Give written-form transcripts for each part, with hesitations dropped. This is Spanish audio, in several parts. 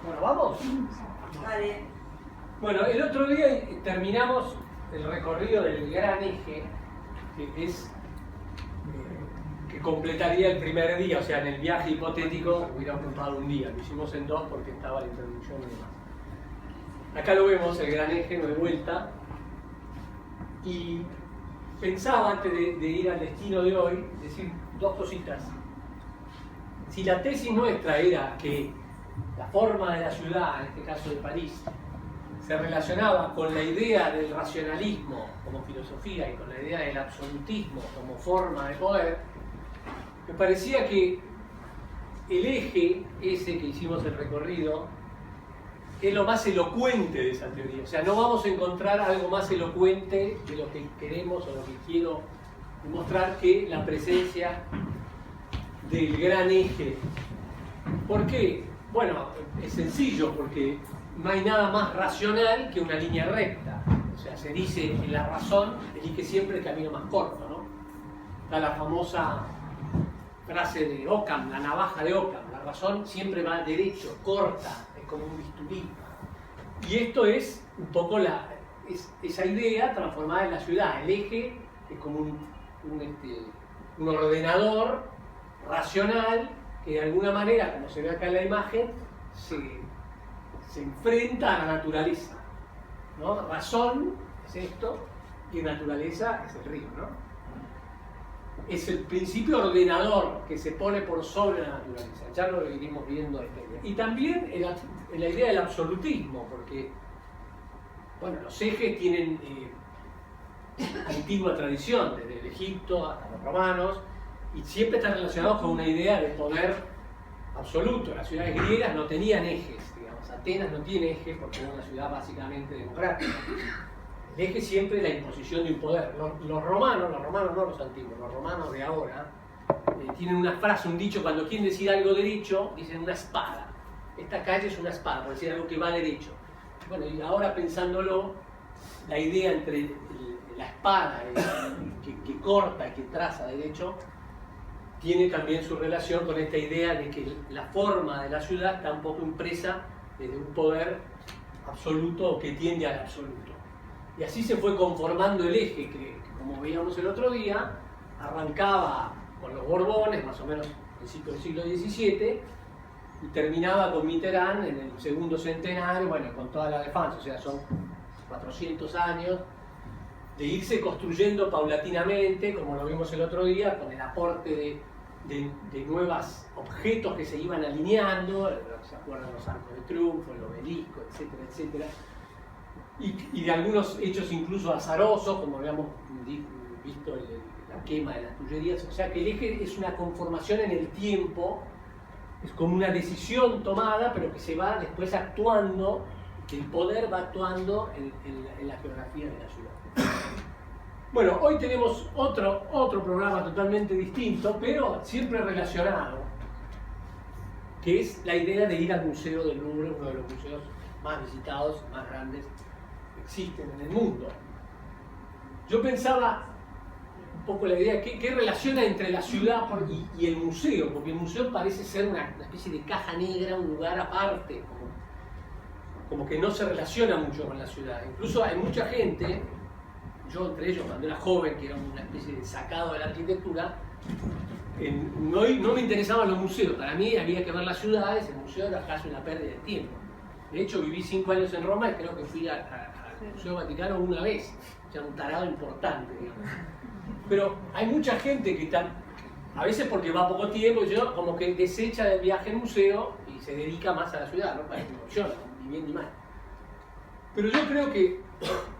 Bueno, ¿vamos? Vale. Bueno, el otro día terminamos el recorrido del gran eje, que es que completaría el primer día, o sea, en el viaje hipotético hubiera ocupado un día, lo hicimos en 2 porque estaba la introducción y demás. Acá lo vemos, el gran eje, no de vuelta, y pensaba antes de ir al destino de hoy, decir 2 cositas. Si la tesis nuestra era que la forma de la ciudad, en este caso de París, se relacionaba con la idea del racionalismo como filosofía y con la idea del absolutismo como forma de poder, me parecía que el eje ese que hicimos el recorrido es lo más elocuente de esa teoría. O sea, no vamos a encontrar algo más elocuente de lo que queremos o lo que quiero demostrar que la presencia del gran eje. ¿Por qué? Bueno, es sencillo, porque no hay nada más racional que una línea recta. O sea, se dice que la razón elige siempre el camino más corto, ¿no? Está la famosa frase de Occam, la navaja de Occam. La razón siempre va derecho, corta, es como un bisturí. Y esto es un poco esa idea transformada en la ciudad. El eje es como un ordenador racional que de alguna manera, como se ve acá en la imagen, se enfrenta a la naturaleza, ¿no? Razón es esto y naturaleza es el río, ¿no? Es el principio ordenador que se pone por sobre la naturaleza. Ya lo iremos viendo esta idea. Y también en la idea del absolutismo, porque bueno, los ejes tienen antigua tradición, desde el Egipto hasta los romanos, y siempre están relacionados con una idea de poder absoluto. Las ciudades griegas no tenían ejes, digamos. Atenas no tiene ejes porque era una ciudad básicamente democrática. El eje siempre es la imposición de un poder. Los romanos no los antiguos, los romanos de ahora, tienen una frase, un dicho, cuando quieren decir algo derecho, dicen una espada. Esta calle es una espada, por decir algo que va derecho. Bueno, y ahora pensándolo, la idea entre la espada que corta y que traza derecho, tiene también su relación con esta idea de que la forma de la ciudad está un poco impresa desde un poder absoluto o que tiende al absoluto. Y así se fue conformando el eje que como veíamos el otro día, arrancaba con los Borbones, más o menos a principios del siglo XVII, y terminaba con Mitterrand en el segundo centenario, bueno, con toda la defensa, o sea, son 400 años, de irse construyendo paulatinamente, como lo vimos el otro día, con el aporte de nuevos objetos que se iban alineando, se acuerdan los arcos de triunfo, el obelisco, etcétera, etcétera, y de algunos hechos incluso azarosos, como habíamos visto la quema de las Tullerías. O sea que el eje es una conformación en el tiempo, es como una decisión tomada, pero que se va después actuando, que el poder va actuando en la geografía de la ciudad. Bueno, hoy tenemos otro programa totalmente distinto, pero siempre relacionado, que es la idea de ir al Museo del Louvre, uno de los museos más visitados, más grandes que existen en el mundo. Yo pensaba un poco la idea, ¿qué relaciona entre la ciudad y el museo? Porque el museo parece ser una especie de caja negra, un lugar aparte, como que no se relaciona mucho con la ciudad. Incluso hay mucha gente, yo entre ellos cuando era joven, que era una especie de sacado de la arquitectura, no me interesaban los museos. Para mí había que ver las ciudades, el museo era casi una pérdida de tiempo. De hecho viví 5 años en Roma y creo que fui al Museo Vaticano una vez, o sea, un tarado importante, digamos. Pero hay mucha gente que está, a veces porque va poco tiempo, yo como que desecha del viaje al museo y se dedica más a la ciudad, ¿no? Para que funcione, ni bien ni mal. Pero yo creo que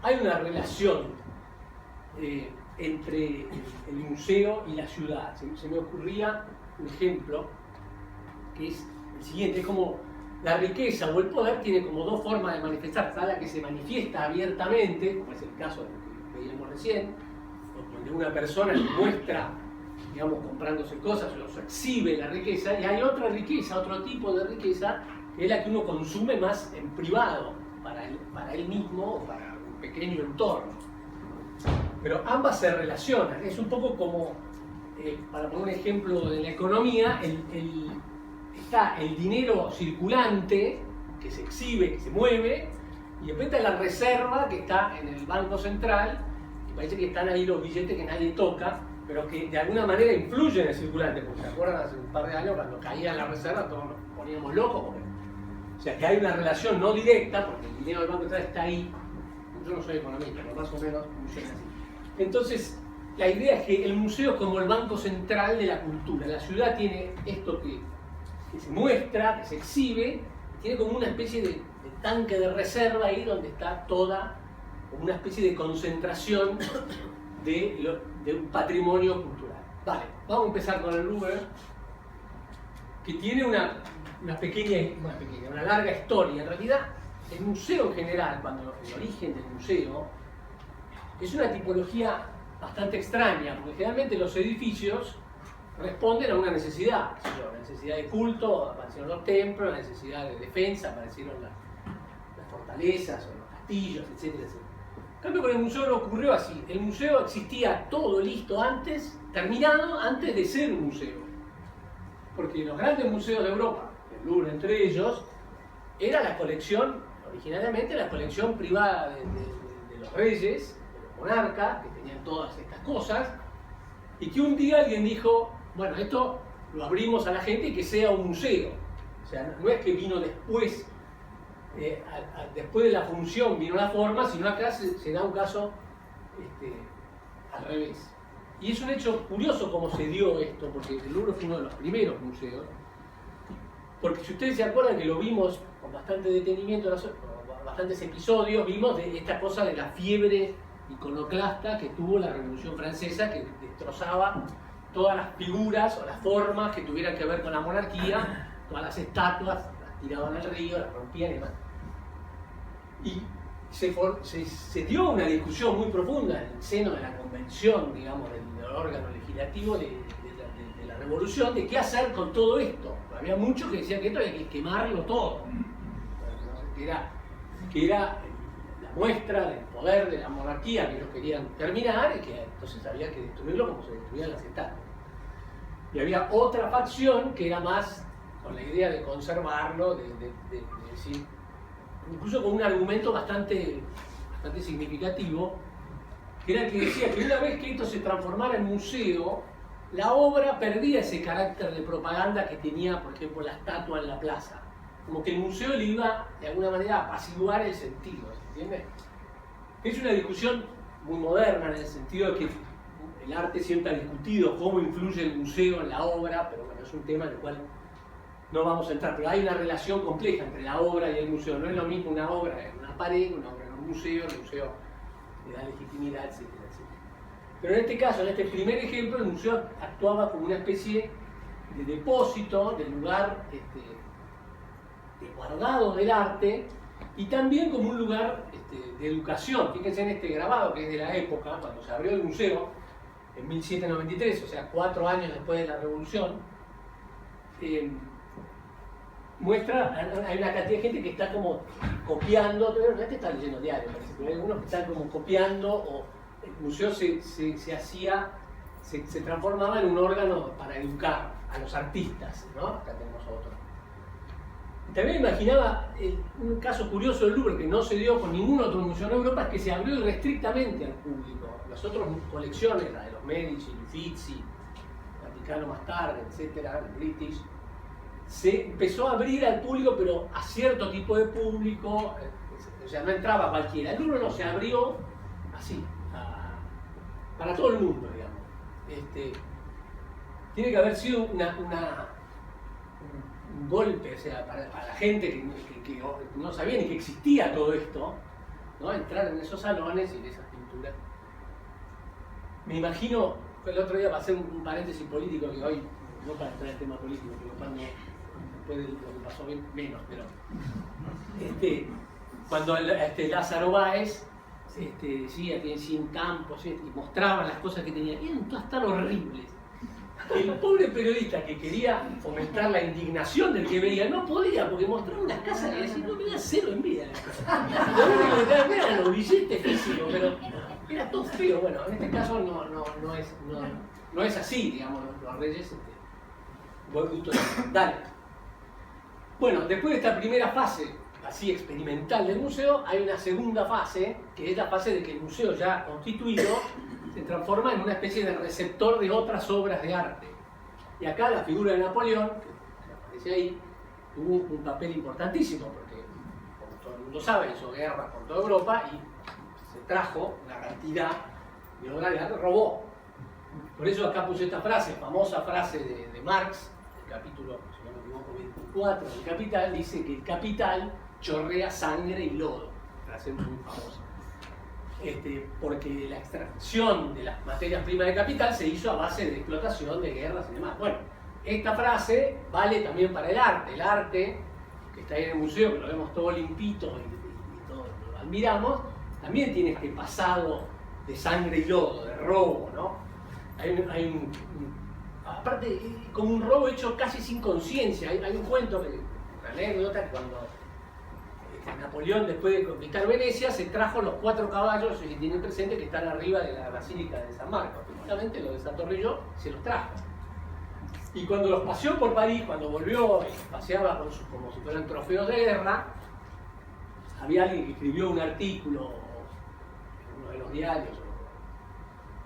hay una relación entre el museo y la ciudad. Se me ocurría un ejemplo que es el siguiente, es como la riqueza o el poder tiene como 2 formas de manifestarse. Está la que se manifiesta abiertamente, como es el caso de lo que veíamos recién, donde una persona muestra, digamos, comprándose cosas, o exhibe la riqueza, y hay otra riqueza, otro tipo de riqueza, que es la que uno consume más en privado, para él mismo o para un pequeño entorno. Pero ambas se relacionan. Es un poco como, para poner un ejemplo de la economía, está el dinero circulante, que se exhibe, que se mueve, y después está la reserva que está en el Banco Central, y parece que están ahí los billetes que nadie toca, pero que de alguna manera influyen en el circulante, porque se acuerdan hace un par de años cuando caía la reserva todos nos poníamos locos, o sea que hay una relación no directa, porque el dinero del Banco Central está ahí. Yo no soy economista, pero más o menos funciona así. Entonces, la idea es que el museo es como el banco central de la cultura. La ciudad tiene esto que se muestra, que se exhibe, tiene como una especie de tanque de reserva ahí donde está toda, como una especie de concentración de un patrimonio cultural. Vale, vamos a empezar con el Louvre, que tiene una larga historia. En realidad, el museo en general, cuando el origen del museo, es una tipología bastante extraña, porque generalmente los edificios responden a una necesidad, la necesidad de culto, aparecieron los templos, la necesidad de defensa, aparecieron las fortalezas o los castillos, etcétera, etcétera. En cambio, con el museo no ocurrió así. El museo existía todo listo antes, terminado antes de ser un museo. Porque los grandes museos de Europa, el Louvre entre ellos, era la colección, originariamente la colección privada de los reyes, de los monarcas, que tenían todas estas cosas, y que un día alguien dijo, bueno, esto lo abrimos a la gente y que sea un museo. O sea, no es que vino después, después de la función vino la forma, sino acá se da un caso al revés. Y es un hecho curioso cómo se dio esto, porque el Louvre fue uno de los primeros museos. Porque si ustedes se acuerdan que lo vimos con bastante detenimiento, bastantes episodios, vimos de esta cosa de la fiebre iconoclasta que tuvo la Revolución Francesa, que destrozaba todas las figuras o las formas que tuvieran que ver con la monarquía, todas las estatuas, las tiraban al río, las rompían y demás. Y se dio una discusión muy profunda en el seno de la convención, digamos, del órgano legislativo de la revolución, de qué hacer con todo esto. Había muchos que decían que esto había que quemarlo todo, que era la muestra del poder de la monarquía que ellos querían terminar, y que entonces había que destruirlo como se destruían las estatuas. Y había otra facción que era más con la idea de conservarlo, de decir, incluso con un argumento bastante significativo, que era el que decía que una vez que esto se transformara en museo, la obra perdía ese carácter de propaganda que tenía, por ejemplo, la estatua en la plaza. Como que el museo le iba, de alguna manera, a apaciguar el sentido, ¿se entiende? Es una discusión muy moderna en el sentido de que el arte siempre ha discutido cómo influye el museo en la obra, pero bueno, es un tema en el cual no vamos a entrar. Pero hay una relación compleja entre la obra y el museo. No es lo mismo una obra en una pared, una obra en un museo, el museo le da legitimidad, etcétera, etcétera. Pero en este caso, en este primer ejemplo, el museo actuaba como una especie de depósito, de lugar de guardado del arte, y también como un lugar de educación. Fíjense en este grabado que es de la época, cuando se abrió el museo, en 1793, o sea, 4 años después de la Revolución, muestra, hay una cantidad de gente que está como copiando, pero este está leyendo diario, parece, pero hay algunos que están como copiando, o el museo se transformaba en un órgano para educar a los artistas, ¿no? Acá tenemos otro. También imaginaba un caso curioso del Louvre que no se dio con ningún otro museo en Europa, es que se abrió irrestrictamente al público. Las otras colecciones, la de los Medici, el Uffizi, el Vaticano más tarde, etcétera, el British, se empezó a abrir al público, pero a cierto tipo de público, o sea, no entraba cualquiera. El Louvre no se abrió así, para todo el mundo, digamos. Tiene que haber sido un golpe, o sea, para la gente que no sabía ni que existía todo esto, ¿no? Entrar en esos salones y en esas pinturas. Me imagino, el otro día, para hacer un paréntesis político, que hoy, no para entrar en el tema político, pero cuando, después de lo que pasó menos, pero cuando Lázaro Báez decía que tiene 100 campos y mostraban las cosas que tenía, eran todas tan horribles. El pobre periodista que quería fomentar la indignación del que veía no podía, porque mostraba unas casas que decían, no me da cero envidia las casas. Lo único que te daban eran los billetes físicos, pero era todo feo. Bueno, en este caso no es así, digamos, los reyes, buen gusto. Dale. Bueno, después de esta primera fase así experimental del museo, hay una segunda fase, que es la fase de que el museo ya constituido se transforma en una especie de receptor de otras obras de arte. Y acá la figura de Napoleón, que aparece ahí, tuvo un papel importantísimo, porque, como todo el mundo sabe, hizo guerra por toda Europa y se trajo una cantidad de obras de arte, robó. Por eso acá puse esta frase, famosa frase de Marx, el capítulo, si no me equivoco, 24 del Capital, dice que el capital chorrea sangre y lodo. Frase muy famosa. Porque la extracción de las materias primas del capital se hizo a base de explotación, de guerras y demás. Bueno, esta frase vale también para el arte. El arte, que está ahí en el museo, que lo vemos todo limpito y todo lo admiramos, también tiene este pasado de sangre y lodo, de robo, ¿no? Aparte, como un robo hecho casi sin conciencia. Hay un cuento, una anécdota, que cuando Napoleón, después de conquistar Venecia, se trajo los 4 caballos, si tienen presente, que están arriba de la Basílica de San Marcos. Justamente los desatornilló, se los trajo. Y cuando los paseó por París, cuando volvió y paseaba como si fueran trofeos de guerra, había alguien que escribió un artículo en uno de los diarios,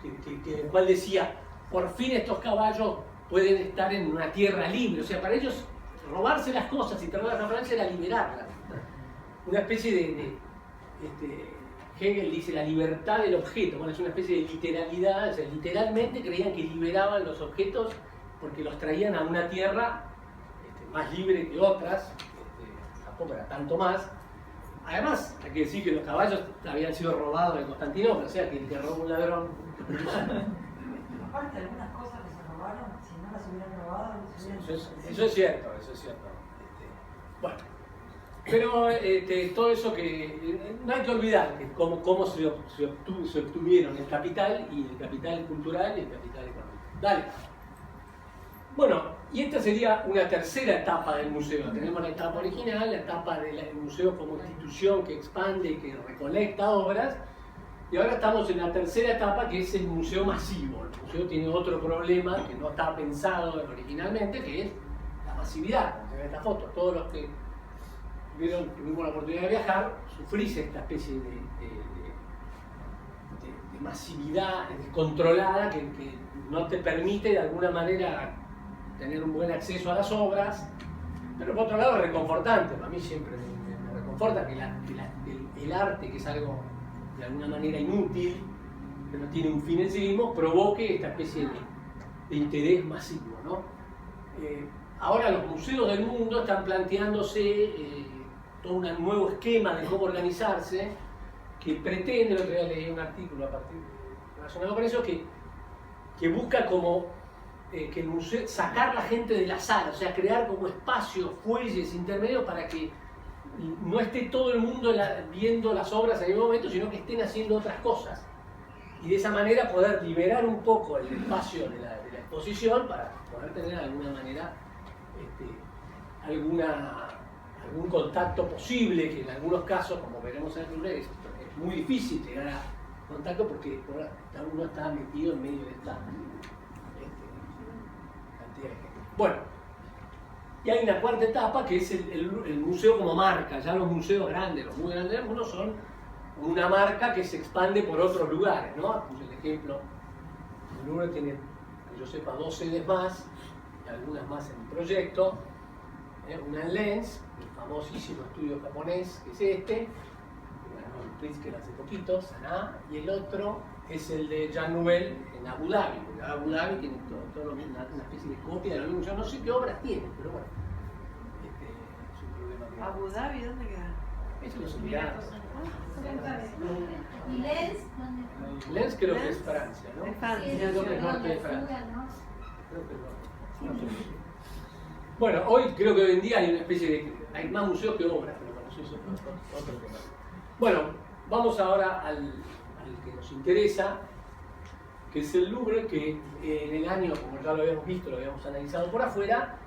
en el cual decía: por fin estos caballos pueden estar en una tierra libre. O sea, para ellos robarse las cosas y traerlas a Francia era liberarlas. Una especie de Hegel dice la libertad del objeto. Bueno, es una especie de literalidad. O sea, literalmente creían que liberaban los objetos porque los traían a una tierra más libre que otras. Tampoco era tanto más. Además, hay que decir que los caballos habían sido robados en Constantinopla, o sea que el que roba un ladrón. Aparte, algunas cosas que se robaron, si no las hubieran robado, eso es cierto, eso es cierto. Bueno, pero todo eso que no hay que olvidar que cómo se obtuvieron el capital, y el capital cultural y el capital económico. Dale. Bueno, y esta sería una tercera etapa del museo. Tenemos la etapa original, la etapa del museo como institución que expande y que recolecta obras, y ahora estamos en la tercera etapa, que es el museo masivo. El museo tiene otro problema que no estaba pensado originalmente, que es la masividad. Como se ve en esta foto, todos los que tuvimos la oportunidad de viajar, sufrís esta especie de masividad controlada que no te permite de alguna manera tener un buen acceso a las obras, pero por otro lado es reconfortante. Para mí siempre me reconforta que el arte, que es algo de alguna manera inútil, que no tiene un fin en sí mismo, provoque esta especie de interés masivo, ¿no? Ahora los museos del mundo están planteándose todo un nuevo esquema de cómo organizarse, que pretende, el otro día leí un artículo a partir relacionado con eso, que busca como que el museo, sacar la gente de la sala, o sea, crear como espacios, fuelles intermedios para que no esté todo el mundo viendo las obras en el momento, sino que estén haciendo otras cosas. Y de esa manera poder liberar un poco el espacio de la exposición para poder tener de alguna manera algún contacto posible, que en algunos casos, como veremos en el Louvre, es muy difícil llegar a contacto porque uno está metido en medio de esta cantidad de gente. Bueno, y hay una cuarta etapa que es el museo como marca. Ya los museos grandes, los muy grandes, algunos son una marca que se expande por otros lugares, ¿no? Puse el ejemplo, el Louvre tiene, que yo sepa, 2 sedes más, y algunas más en proyecto. Una en Lens, el famosísimo estudio japonés, que es este, ganó el Pritzker hace poquito, Sanaa, y el otro es el de Jean Nouvel en Abu Dhabi, porque Abu Dhabi tiene todo lo mismo, una especie de copia de lo mismo. Yo no sé qué obras tiene, pero bueno, es un problema que... ¿Abu Dhabi dónde queda? Eso los Emiratos. ¿Y Lens? ¿Dónde? Lens creo que es Francia, ¿no? Es Francia. Sí, Creo que es norte de sur, Francia. ¿no? Creo que es norte. No sé. Bueno, creo que hoy en día hay una especie de... hay más museos que obras, pero bueno, eso es otro tema. Bueno, vamos ahora al que nos interesa, que es el Louvre, que en el año, como ya lo habíamos visto, lo habíamos analizado por afuera,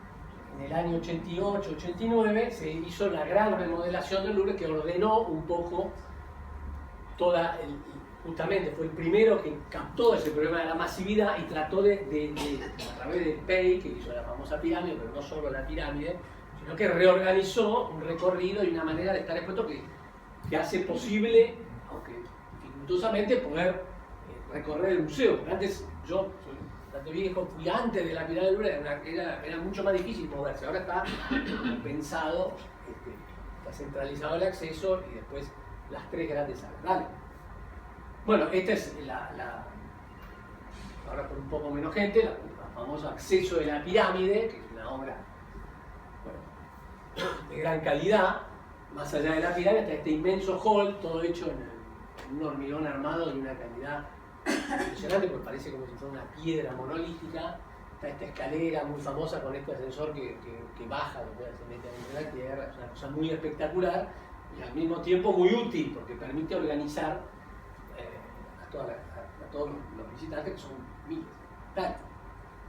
en el año 88-89 se hizo la gran remodelación del Louvre, que ordenó un poco justamente fue el primero que captó ese problema de la masividad y trató a través de Pei, que hizo la famosa pirámide, pero no solo la pirámide, sino sino que reorganizó un recorrido y una manera de estar expuesto que hace posible, aunque dificultosamente, poder recorrer el museo. Porque antes yo, tanto viejo, fui antes de la pirámide del Louvre, era mucho más difícil moverse. Ahora está pensado, está centralizado el acceso y después las 3 grandes salas. Dale. Bueno, esta es ahora con un poco menos gente, la famoso acceso de la pirámide, que es una obra, bueno, de gran calidad. Más allá de la pirámide está este inmenso hall, todo hecho en un hormigón armado de una calidad impresionante, porque parece como si fuera una piedra monolítica. Está esta escalera muy famosa con este ascensor que baja, después se mete dentro de la tierra. Es una cosa muy espectacular y al mismo tiempo muy útil, porque permite organizar a todos los visitantes, que son miles. Tal.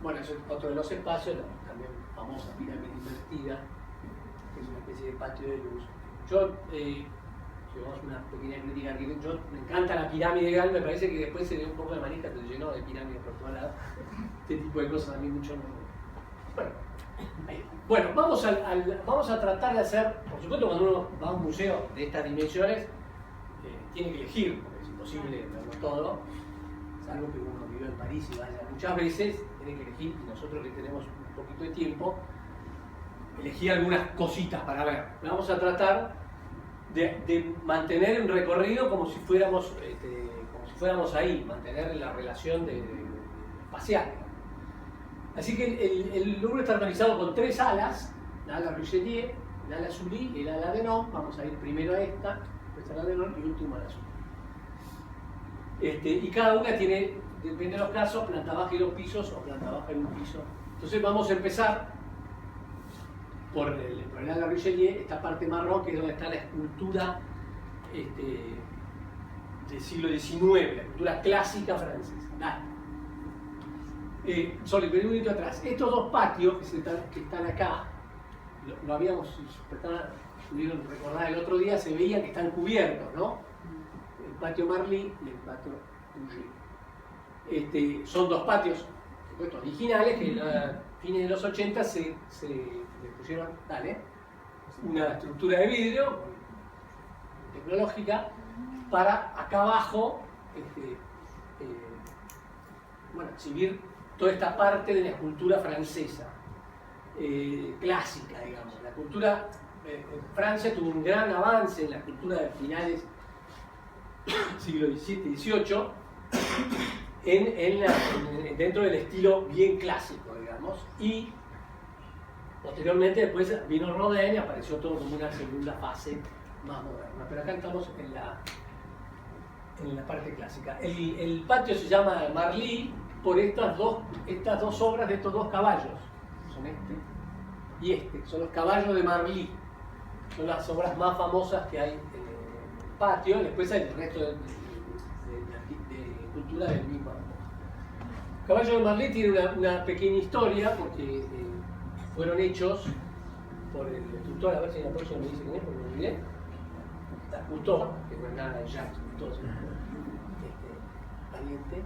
Bueno, eso es otro de los espacios, la también famosa pirámide invertida, que es una especie de patio de luz. Yo, si vamos a una pequeña crítica arquitectónica, me encanta la pirámide grande, me parece que después se dio un poco de manija, se llenó de pirámides por todos lados. Este tipo de cosas a mí mucho no. Bueno, vamos a tratar de hacer, por supuesto, cuando uno va a un museo de estas dimensiones, tiene que elegir, porque es imposible verlo todo, salvo que uno vive en París y vaya muchas veces, tiene que elegir, y nosotros que tenemos un poquito de tiempo, elegir algunas cositas para ver. Vamos a tratar de mantener un recorrido como si fuéramos ahí, mantener la relación espacial. Así que el Louvre está organizado con 3 alas, la ala Richelieu, la ala Sully y la ala Denon. Vamos a ir primero a esta, después a la Denon y último a la Sully. Y cada una tiene, depende de los casos, planta baja y 2 pisos o planta baja y 1 piso. Entonces vamos a empezar por el ala Richelieu, esta parte marrón, que es donde está la escultura del siglo XIX, la escultura clásica francesa. Dale. Solo un minutito atrás. Estos 2 patios que están acá, lo habíamos, pudieron recordar el otro día, se veían que están cubiertos, ¿no? El patio Marly y el patio Puget. Son 2 patios, por supuesto, originales, que a fines de los 80 se le pusieron, una estructura de vidrio tecnológica para acá abajo, exhibir toda esta parte de la escultura francesa, clásica, digamos. La cultura en Francia tuvo un gran avance en la escultura de finales del siglo XVII y XVIII, dentro del estilo bien clásico, digamos, y posteriormente después vino Rodin y apareció todo como una segunda fase más moderna. Pero acá estamos en la parte clásica. El patio se llama Marly por estas dos obras de estos 2 caballos. Son este y este, son los caballos de Marly. Son las obras más famosas que hay en el patio. Después hay el resto de cultura del mismo. El caballo de Marly tiene una pequeña historia porque fueron hechos por el escultor, a ver si en la próxima me dice quién es, porque me olvidé. El escultor, que no es nada de Jacques, valiente.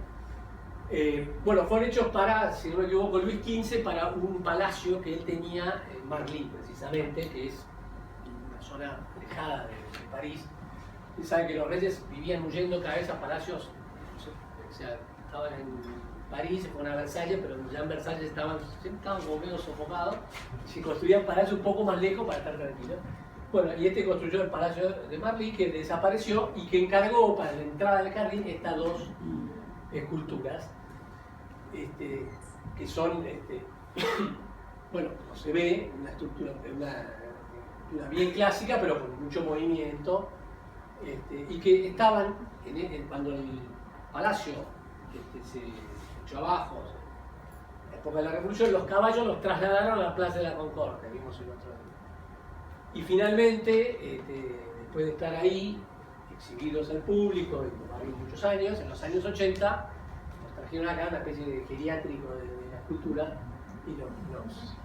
Fueron hechos para, si no me equivoco, Luis XV, para un palacio que él tenía en Marly, precisamente, que es una zona alejada de París. Y saben que los reyes vivían huyendo cada vez a palacios, o sea, estaban en París, se fueron a Versalles, pero ya en Versalles estaban como medio sofocados, se construían palacios un poco más lejos para estar tranquilos. Bueno, y construyó el palacio de Marly, que desapareció y que encargó para la entrada del jardín estas 2 esculturas, que son, como se ve, una estructura bien clásica, pero con mucho movimiento, y que estaban, cuando el palacio se echó abajo, en la época de la Revolución, los caballos los trasladaron a la Plaza de la Concordia, vimos el otro día. Y finalmente, después de estar ahí, exhibidos al público, y muchos años, en los años 80, nos trajeron acá una especie de geriátrico de la escultura y los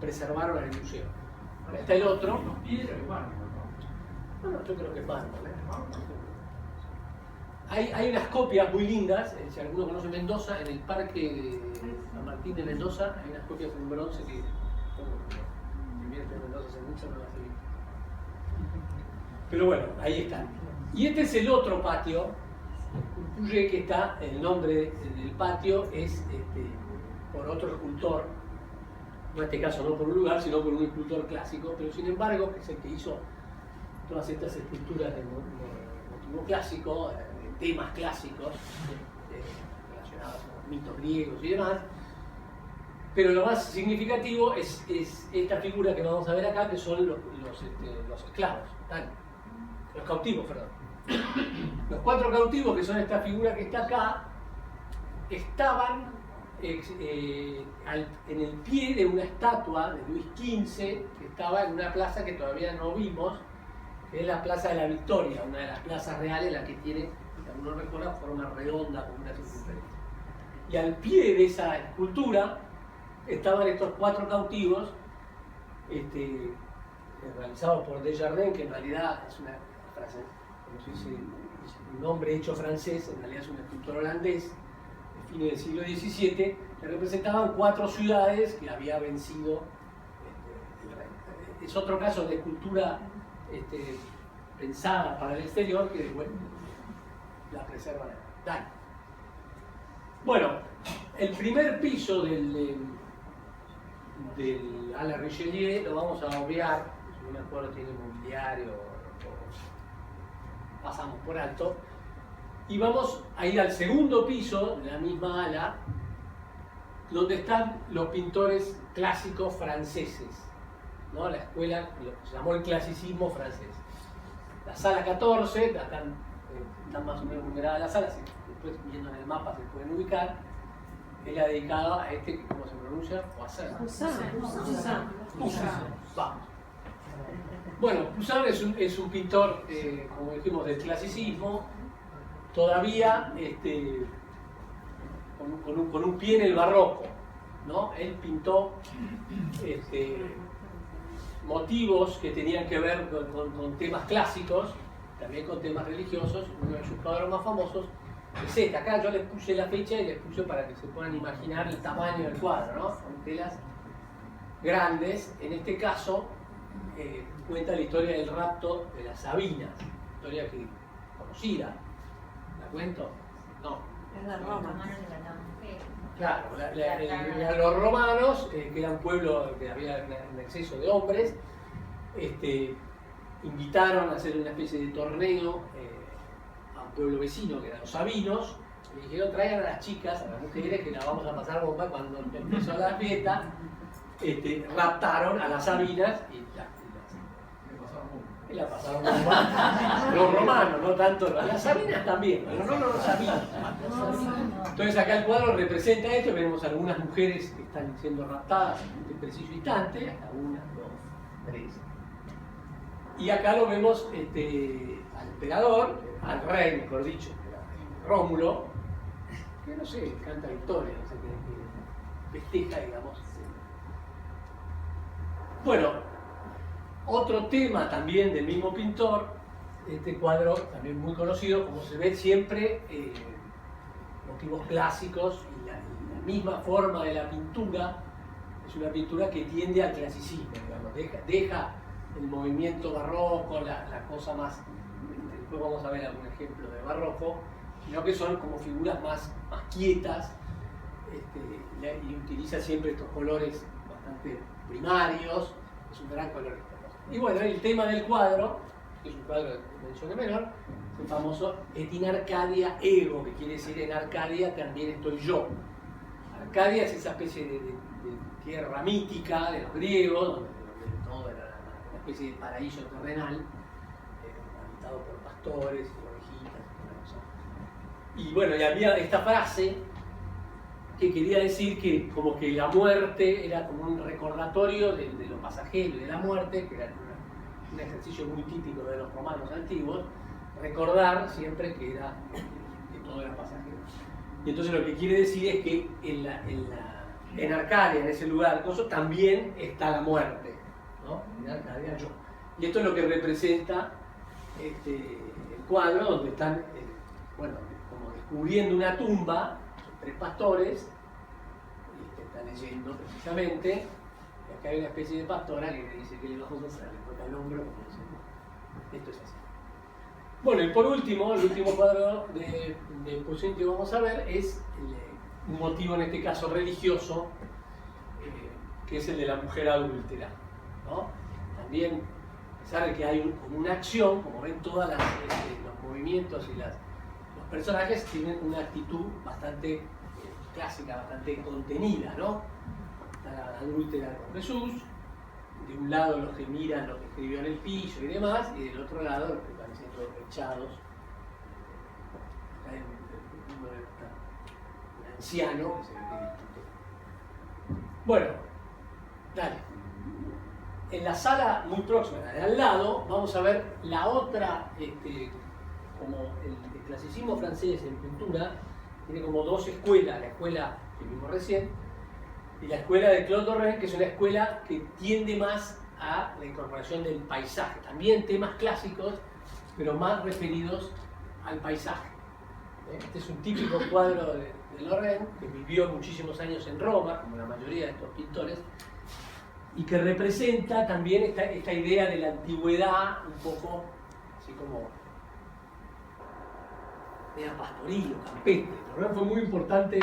preservaron en el museo. Ahora está el otro. Bueno, yo creo que es mármol. Hay unas copias muy lindas, si alguno conoce Mendoza, en el parque de San Martín de Mendoza, hay unas copias en bronce que invierten en Mendoza hace un cerro de la Sevilla. Pero bueno, ahí está. Y este es el otro patio, que está, el nombre del patio es por otro escultor, en este caso no por un lugar, sino por un escultor clásico, pero sin embargo, que es el que hizo todas estas esculturas de motivo clásico, de temas clásicos, relacionados con los mitos griegos y demás. Pero lo más significativo es esta figura que vamos a ver acá, que son los esclavos, los cautivos, perdón. Los 4 cautivos, que son esta figura que está acá, estaban en el pie de una estatua de Luis XV, que estaba en una plaza que todavía no vimos, que es la Plaza de la Victoria, una de las plazas reales, la que tiene, si alguno recuerda, forma redonda con una circunferencia. Y al pie de esa escultura estaban estos 4 cautivos, realizados por Desjardins, que en realidad es una frase, como se dice, un nombre hecho francés, en realidad es un escultor holandés, de fines del siglo XVII, que representaban 4 ciudades que había vencido el rey. Es otro caso de escultura pensada para el exterior que bueno, la preservan acá. Bueno, el primer piso del Ala Richelieu lo vamos a obviar, si no me acuerdo tiene mobiliario, pasamos por alto, y vamos a ir al segundo piso de la misma ala, donde están los pintores clásicos franceses, ¿no? La escuela, lo que se llamó el clasicismo francés. La sala 14, están más o menos numeradas las salas, después viendo en el mapa se pueden ubicar, es la dedicada a ¿cómo se pronuncia? Poussin. Vamos. Bueno, Poussin es un pintor, como dijimos, del clasicismo, todavía con un pie en el barroco, ¿no? Él pintó motivos que tenían que ver con temas clásicos, también con temas religiosos. Uno de sus cuadros más famosos es este. Acá yo les puse la fecha y les puse para que se puedan imaginar el tamaño del cuadro, ¿no? Son telas grandes. En este caso cuenta la historia del rapto de las Sabinas, historia que conocida. ¿La cuento? No. Es de Roma. Claro, los romanos, que era un pueblo que había un exceso de hombres, invitaron a hacer una especie de torneo a un pueblo vecino, que eran los sabinos, y dijeron: traigan a las chicas, a las mujeres, que las vamos a pasar bomba. Cuando empezó la fiesta, raptaron a las sabinas y la pasaron bomba. Los romanos, no tanto, las sabinas también, pero no los sabinos. Entonces acá el cuadro representa esto, vemos algunas mujeres que están siendo raptadas en este preciso instante, hasta 1, 2, 3. Y acá lo vemos al emperador, al rey, mejor dicho, Rómulo, que no sé, canta victoria, no sé, que festeja, digamos. Bueno, otro tema también del mismo pintor, este cuadro también muy conocido, como se ve siempre, motivos clásicos y la misma forma de la pintura, es una pintura que tiende al clasicismo, digamos, deja el movimiento barroco, la cosa más, después vamos a ver algún ejemplo de barroco, sino que son como figuras más quietas, y utiliza siempre estos colores bastante primarios, es un gran colorista. Y bueno, el tema del cuadro, que es un cuadro de dimensión menor, es el famoso Et in Arcadia ego, que quiere decir en Arcadia también estoy yo. Arcadia es esa especie de tierra mítica de los griegos, donde todo era una especie de paraíso terrenal, habitado por pastores y ovejitas. Y bueno, y había esta frase que quería decir que como que la muerte era como un recordatorio de lo pasajero y de la muerte, que era un ejercicio muy típico de los romanos antiguos, recordar siempre que todo era pasajero. Y entonces lo que quiere decir es que en Arcadia, en ese lugar, también está la muerte, ¿no? En Arcadia yo. Y esto es lo que representa el cuadro, donde están, como descubriendo una tumba, 3 pastores, que están leyendo precisamente, Y acá hay una especie de pastora que le dice que le vamos a hacer, le toca el hombro como dice, esto es así. Bueno, y por último, el último cuadro de Poussin que vamos a ver es un motivo en este caso religioso, que es el de la mujer adúltera, ¿no? También, a pesar de que hay una acción, como ven todos los movimientos y los personajes tienen una actitud bastante clásica, bastante contenida, ¿no? Está la adúltera con Jesús, de un lado los que miran lo que escribió en el piso y demás, y del otro lado los que están siendo echados. Acá hay un anciano que se ve que discute. Bueno, dale. En la sala muy próxima, de al lado, vamos a ver la otra, como el clasicismo francés en pintura, tiene como dos escuelas, la escuela que vimos recién, y la escuela de Claude Lorrain, que es una escuela que tiende más a la incorporación del paisaje. También temas clásicos, pero más referidos al paisaje. Este es un típico cuadro de Lorrain, que vivió muchísimos años en Roma, como la mayoría de estos pintores, y que representa también esta idea de la antigüedad, un poco así como media pastoril o campestre. Lorrain fue muy importante,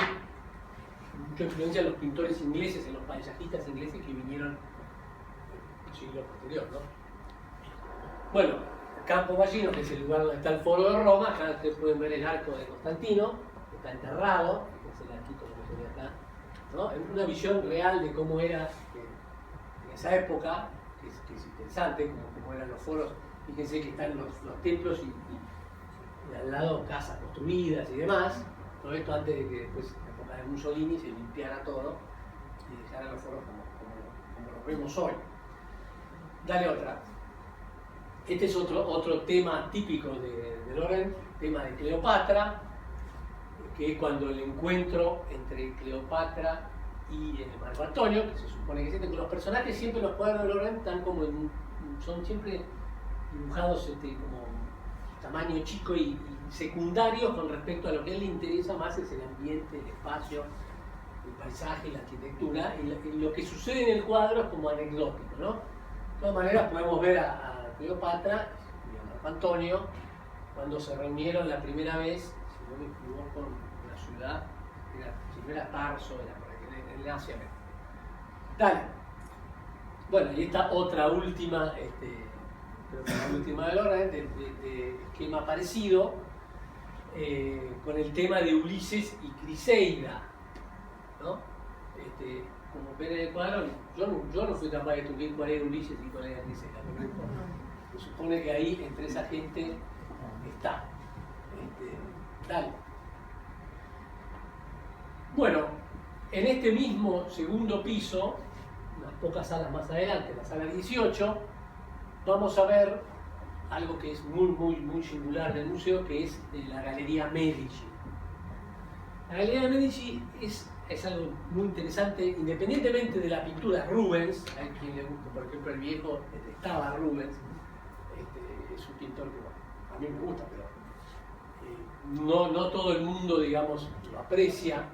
mucha influencia de los pintores ingleses, en los paisajistas ingleses que vinieron en el siglo posterior, ¿no? Bueno, Campo Ballino, que es el lugar donde está el foro de Roma, acá ustedes pueden ver el arco de Constantino, que está enterrado, fíjense el arquito como se ve acá, ¿no? Es una visión real de cómo era en esa época, que es interesante, como eran los foros. Fíjense que están los templos y al lado casas construidas y demás. Todo esto antes de que después, en la época de Mussolini, se limpiara todo y dejaran los foros como los vemos hoy. Dale otra. Este es otro tema típico de Lorrain, tema de Cleopatra, que es cuando el encuentro entre Cleopatra y Marco Antonio, que se supone que existe, que los personajes siempre en los cuadros de Lorrain están como son siempre dibujados como tamaño chico y secundarios con respecto a lo que a él le interesa más, es el ambiente, el espacio, el paisaje, la arquitectura, y lo que sucede en el cuadro es como anecdótico, ¿no? De todas maneras podemos ver a Cleopatra y a Marco Antonio cuando se reunieron la primera vez, si no me equivoco, en la ciudad, si no era Tarso, era por ahí, en Asia. Dale. Bueno, y esta otra última, creo que la última de Lorrain, de esquema parecido, con el tema de Ulises y Criseida, ¿no? Como ven en el cuadro, yo no fui capaz de descubrir cuál era Ulises y cuál era Criseida, pero no importa. Se supone que ahí, entre esa gente, está. Dale. Bueno, en este mismo segundo piso, unas pocas salas más adelante, la sala 18, vamos a ver algo que es muy singular del museo, que es la Galería Medici. La Galería Medici es algo muy interesante, independientemente de la pintura. Rubens, hay quien le gusta, por ejemplo, el viejo detestaba a Rubens, es un pintor que bueno, a mí me gusta, pero no todo el mundo, digamos, lo aprecia.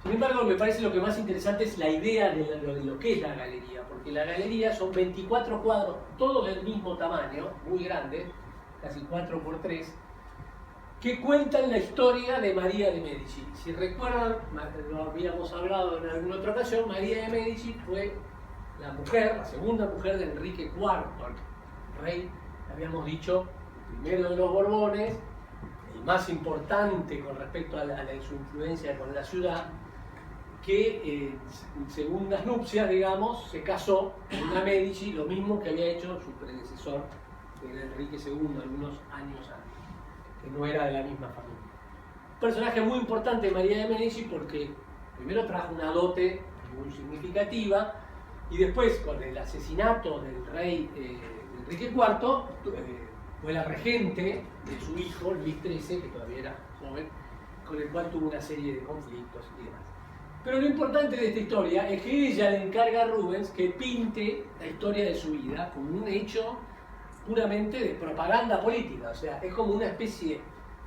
Sin embargo, me parece lo que más interesante es la idea de lo que es la galería, porque la galería son 24 cuadros, todos del mismo tamaño, muy grandes, casi 4×3, que cuentan la historia de María de Medici. Si recuerdan, lo habíamos hablado en alguna otra ocasión, María de Medici fue la segunda mujer de Enrique IV, el rey, habíamos dicho, el primero de los Borbones, el más importante con respecto a su influencia con la ciudad, que en segundas nupcias, digamos, se casó con una Medici, lo mismo que había hecho su predecesor, que era Enrique II, algunos años antes, que no era de la misma familia. Un personaje muy importante, María de Medici, porque primero trajo una dote muy significativa, y después, con el asesinato del rey Enrique IV, fue la regente de su hijo, Luis XIII, que todavía era joven, con el cual tuvo una serie de conflictos y demás. Pero lo importante de esta historia es que ella le encarga a Rubens que pinte la historia de su vida como un hecho puramente de propaganda política. O sea, es como una especie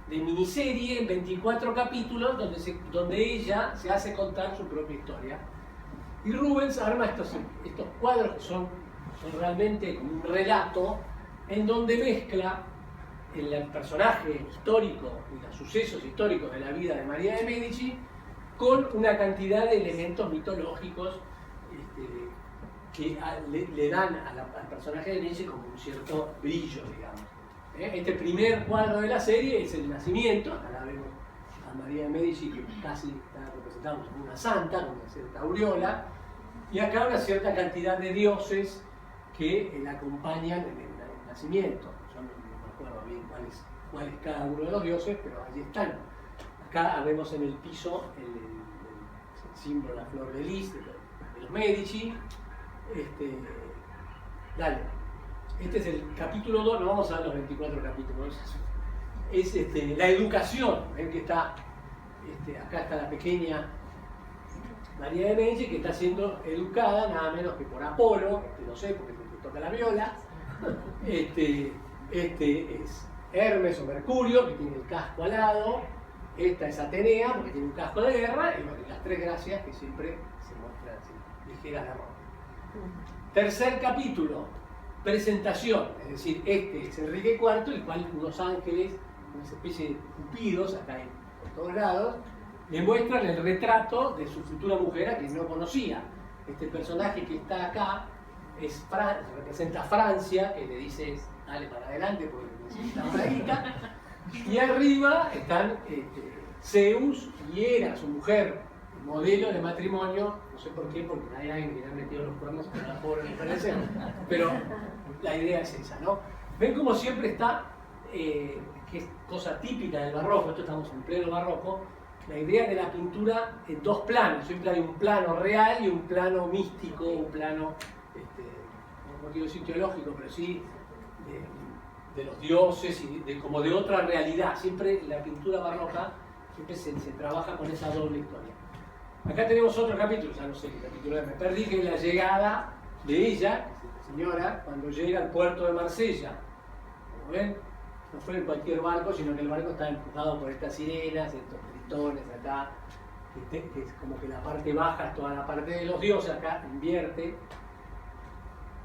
de miniserie en 24 capítulos donde ella se hace contar su propia historia. Y Rubens arma estos cuadros que son realmente como un relato en donde mezcla el personaje histórico y los sucesos históricos de la vida de María de Medici con una cantidad de elementos mitológicos que le dan al personaje de Medici como un cierto brillo, digamos. Este primer cuadro de la serie es el nacimiento. Acá la vemos a María de Medici, que casi está representada como una santa, con una cierta aureola, y acá una cierta cantidad de dioses que la acompañan en el nacimiento. Yo no me acuerdo bien cuál es cada uno de los dioses, pero allí están. Acá vemos en el piso el símbolo, la flor de lis de los Medici. Dale. Este es el capítulo 2, no vamos a ver los 24 capítulos. Es la educación. Ven que está, acá está la pequeña María de Medici, que está siendo educada nada menos que por Apolo, lo sé porque te toca la viola. Este es Hermes o Mercurio, que tiene el casco alado. Esta es Atenea, porque tiene un casco de guerra. Y bueno, las tres gracias que siempre se muestran así, ligeras de ropa. Tercer capítulo, presentación. Es decir, este es Enrique IV, el cual unos ángeles, una especie de cupidos, acá por todos lados, le muestran el retrato de su futura mujer a quien no conocía. Este personaje que está acá representa a Francia, que le dice dale para adelante porque necesita una guita. Y arriba están Zeus y Hera, su mujer, modelo de matrimonio. No sé por qué, porque hay alguien que le ha metido los cuernos con la pobre, me parece. Pero la idea es esa, ¿no? Ven como siempre está, que es cosa típica del barroco, esto estamos en pleno barroco, la idea de la pintura en dos planos. Siempre hay un plano real y un plano místico, un plano, no quiero decir teológico, pero sí de los dioses y como de otra realidad. Siempre la pintura barroca siempre se trabaja con esa doble historia. Acá tenemos otro capítulo, ya no sé qué capítulo es, me perdí, que es la llegada de ella, esta señora, cuando llega al puerto de Marsella. Como ven, no fue en cualquier barco, sino que el barco está empujado por estas sirenas, estos tritones acá, que es como que la parte baja es toda la parte de los dioses, acá invierte.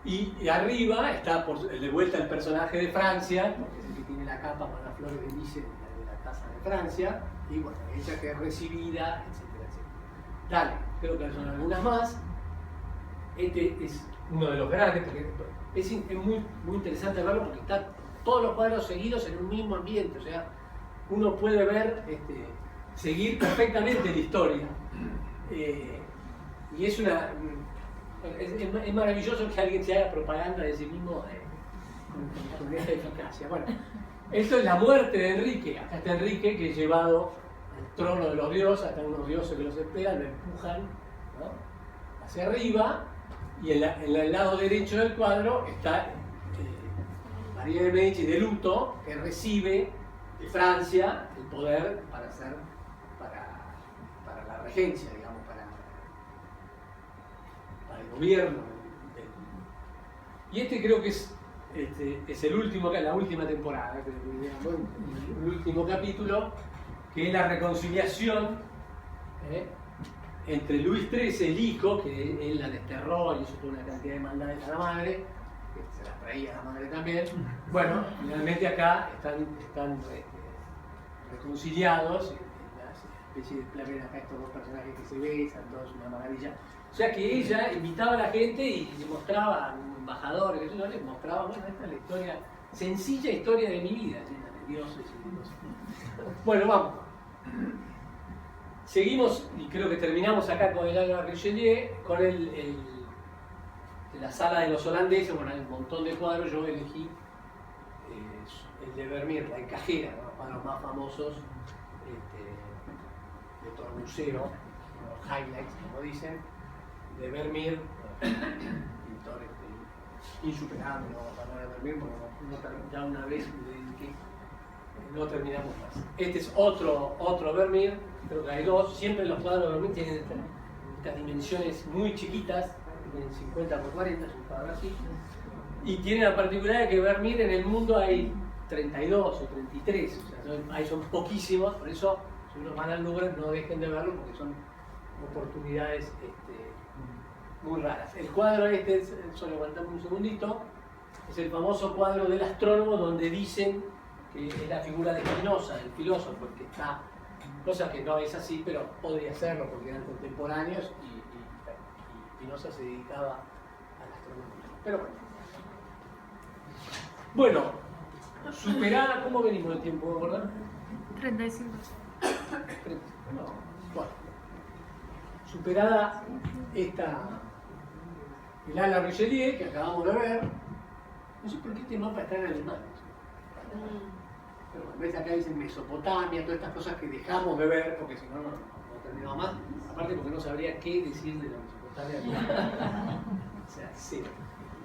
Y arriba está de vuelta el personaje de Francia, porque es el que tiene la capa con las flores de lis de la casa de Francia, y bueno, ella que es recibida, etcétera, etcétera. Dale, creo que son algunas más. Este es uno de los grandes, porque es muy, muy interesante verlo, porque están todos los cuadros seguidos en un mismo ambiente, o sea, uno puede ver, seguir perfectamente la historia. Y es es maravilloso que alguien se haga propaganda de sí mismo con esta eficacia. Bueno, esto es la muerte de Enrique. Acá está Enrique, que es llevado al trono de los dioses, hasta unos dioses que los esperan, lo empujan, ¿no?, hacia arriba, y en el lado derecho del cuadro está María de Medici de luto, que recibe de Francia el poder para la regencia, digamos, para el gobierno. Y creo que es el último, la última temporada, el último capítulo, que es la reconciliación entre Luis XIII, el hijo, que él la desterró y hizo toda una cantidad de maldades a la madre, que se las traía a la madre también. Bueno, finalmente acá están reconciliados, una especie de plan, acá estos dos personajes que se besan, todo es una maravilla. O sea que ella invitaba a la gente y le mostraba a un embajador, les mostraba, bueno, esta es la historia, sencilla historia de mi vida, llena de dioses y de cosas. Bueno, vamos. Seguimos, y creo que terminamos acá con el Álvaro Richelieu, con la sala de los holandeses. Bueno, hay un montón de cuadros, yo elegí el de Vermeer, la encajera, los cuadros más famosos de todo el museo, los highlights, como dicen, de Vermeer, pintor insuperable, no vamos a hablar de Vermeer, porque ya una vez le dediqué, no terminamos más. Este es otro Vermeer, creo que hay dos. Siempre los cuadros de Vermeer tienen estas dimensiones muy chiquitas, tienen 50 por 40, es un cuadro así, y tiene la particularidad de que Vermeer en el mundo hay 32 o 33, o sea, ahí son poquísimos, por eso si uno van al Louvre no dejen de verlo, porque son oportunidades muy raras. El cuadro este, solo aguantamos un segundito, es el famoso cuadro del astrónomo donde dicen que es la figura de Spinoza, el filósofo, el que está, cosa que no es así, pero podría serlo porque eran contemporáneos y Spinoza se dedicaba a la astronomía. Pero bueno, superada, ¿cómo venimos de tiempo, verdad? 35. No, bueno. Superada el ala Richelieu que acabamos de ver, no sé por qué este mapa está en alemán. Pero bueno, ves acá dicen Mesopotamia, todas estas cosas que dejamos de ver, porque si no, no terminamos más. Aparte porque no sabría qué decir de la Mesopotamia. O sea, cero.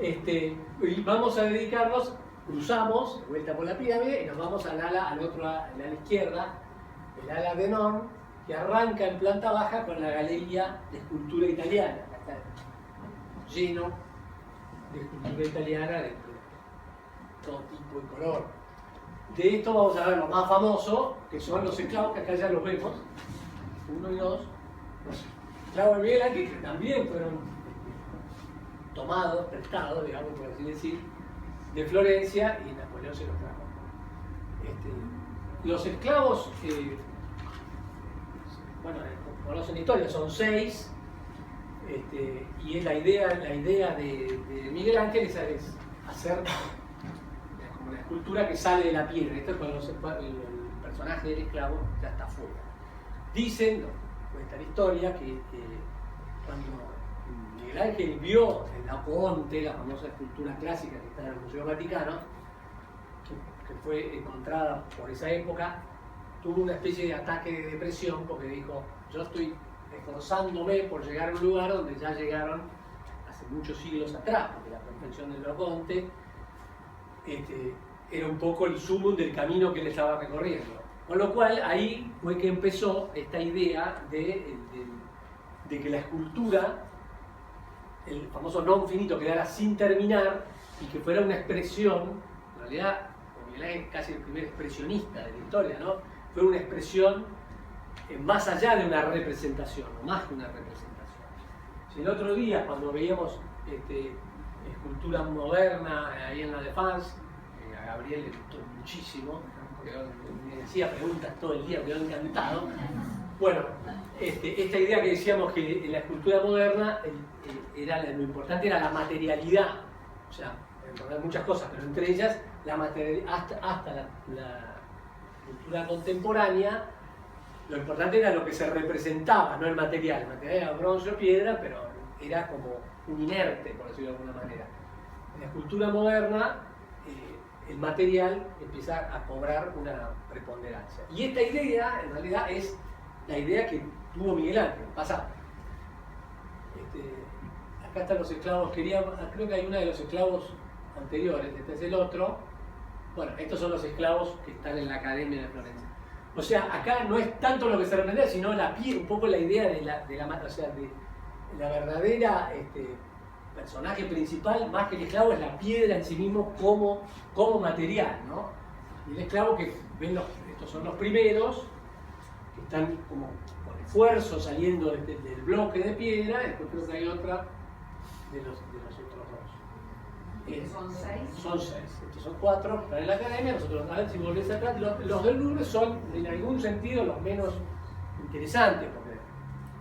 Y vamos a dedicarnos, cruzamos, de vuelta por la pirámide, y nos vamos al ala izquierda, el ala de Norm, que arranca en planta baja con la galería de escultura italiana. Acá está lleno de escultura italiana de todo tipo y color. De esto vamos a ver lo más famoso, que son los esclavos, que acá ya los vemos, 1 y 2. Los esclavos de Miguel Ángel, que también fueron tomados, prestados, digamos, por así decir, de Florencia, y Napoleón se los trajo. Los esclavos, bueno, conocen la historia, son 6, y es la idea de Miguel Ángel es hacer como la escultura que sale de la piedra. Esto es cuando el personaje del esclavo ya está fuera. Dicen, cuenta la historia, que cuando Miguel Ángel vio el Laocoonte, la famosa escultura clásica que está en el Museo Vaticano, que fue encontrada por esa época, tuvo una especie de ataque de depresión porque dijo, yo estoy esforzándome por llegar a un lugar donde ya llegaron hace muchos siglos atrás, porque la perfección del Laocoonte era un poco el sumum del camino que él estaba recorriendo. Con lo cual ahí fue que empezó esta idea de que la escultura, el famoso non finito, quedara sin terminar y que fuera una expresión, en realidad Miguel Ángel es casi el primer expresionista de la historia, ¿no? Fue una expresión más allá de una representación, o más que una representación. Si el otro día, cuando veíamos escultura moderna ahí en la Défense, a Gabriel le gustó muchísimo, porque me decía preguntas todo el día, me quedó encantado. Bueno, esta idea que decíamos que en la escultura moderna lo importante era la materialidad, o sea, muchas cosas, pero entre ellas la materialidad, hasta la cultura contemporánea, lo importante era lo que se representaba, no el material. El material era bronce o piedra, pero era como un inerte, por decirlo de alguna manera. En la escultura moderna, el material empieza a cobrar una preponderancia. Y esta idea, en realidad, es la idea que tuvo Miguel Ángel. Pasa. Acá están los esclavos. Creo que hay uno de los esclavos anteriores, este es el otro. Bueno, estos son los esclavos que están en la Academia de Florencia. O sea, acá no es tanto lo que se representa, sino un poco la idea de la verdadera personaje principal, más que el esclavo, es la piedra en sí mismo como material, ¿no? Y el esclavo que ven estos son los primeros, que están como con esfuerzo saliendo del bloque de piedra. Después creo que hay otra de los otros dos. ¿Son 6? Son 6. Estos son 4 que están en la academia. Nosotros, a ver si volvés atrás, los del Louvre son en algún sentido los menos interesantes. Porque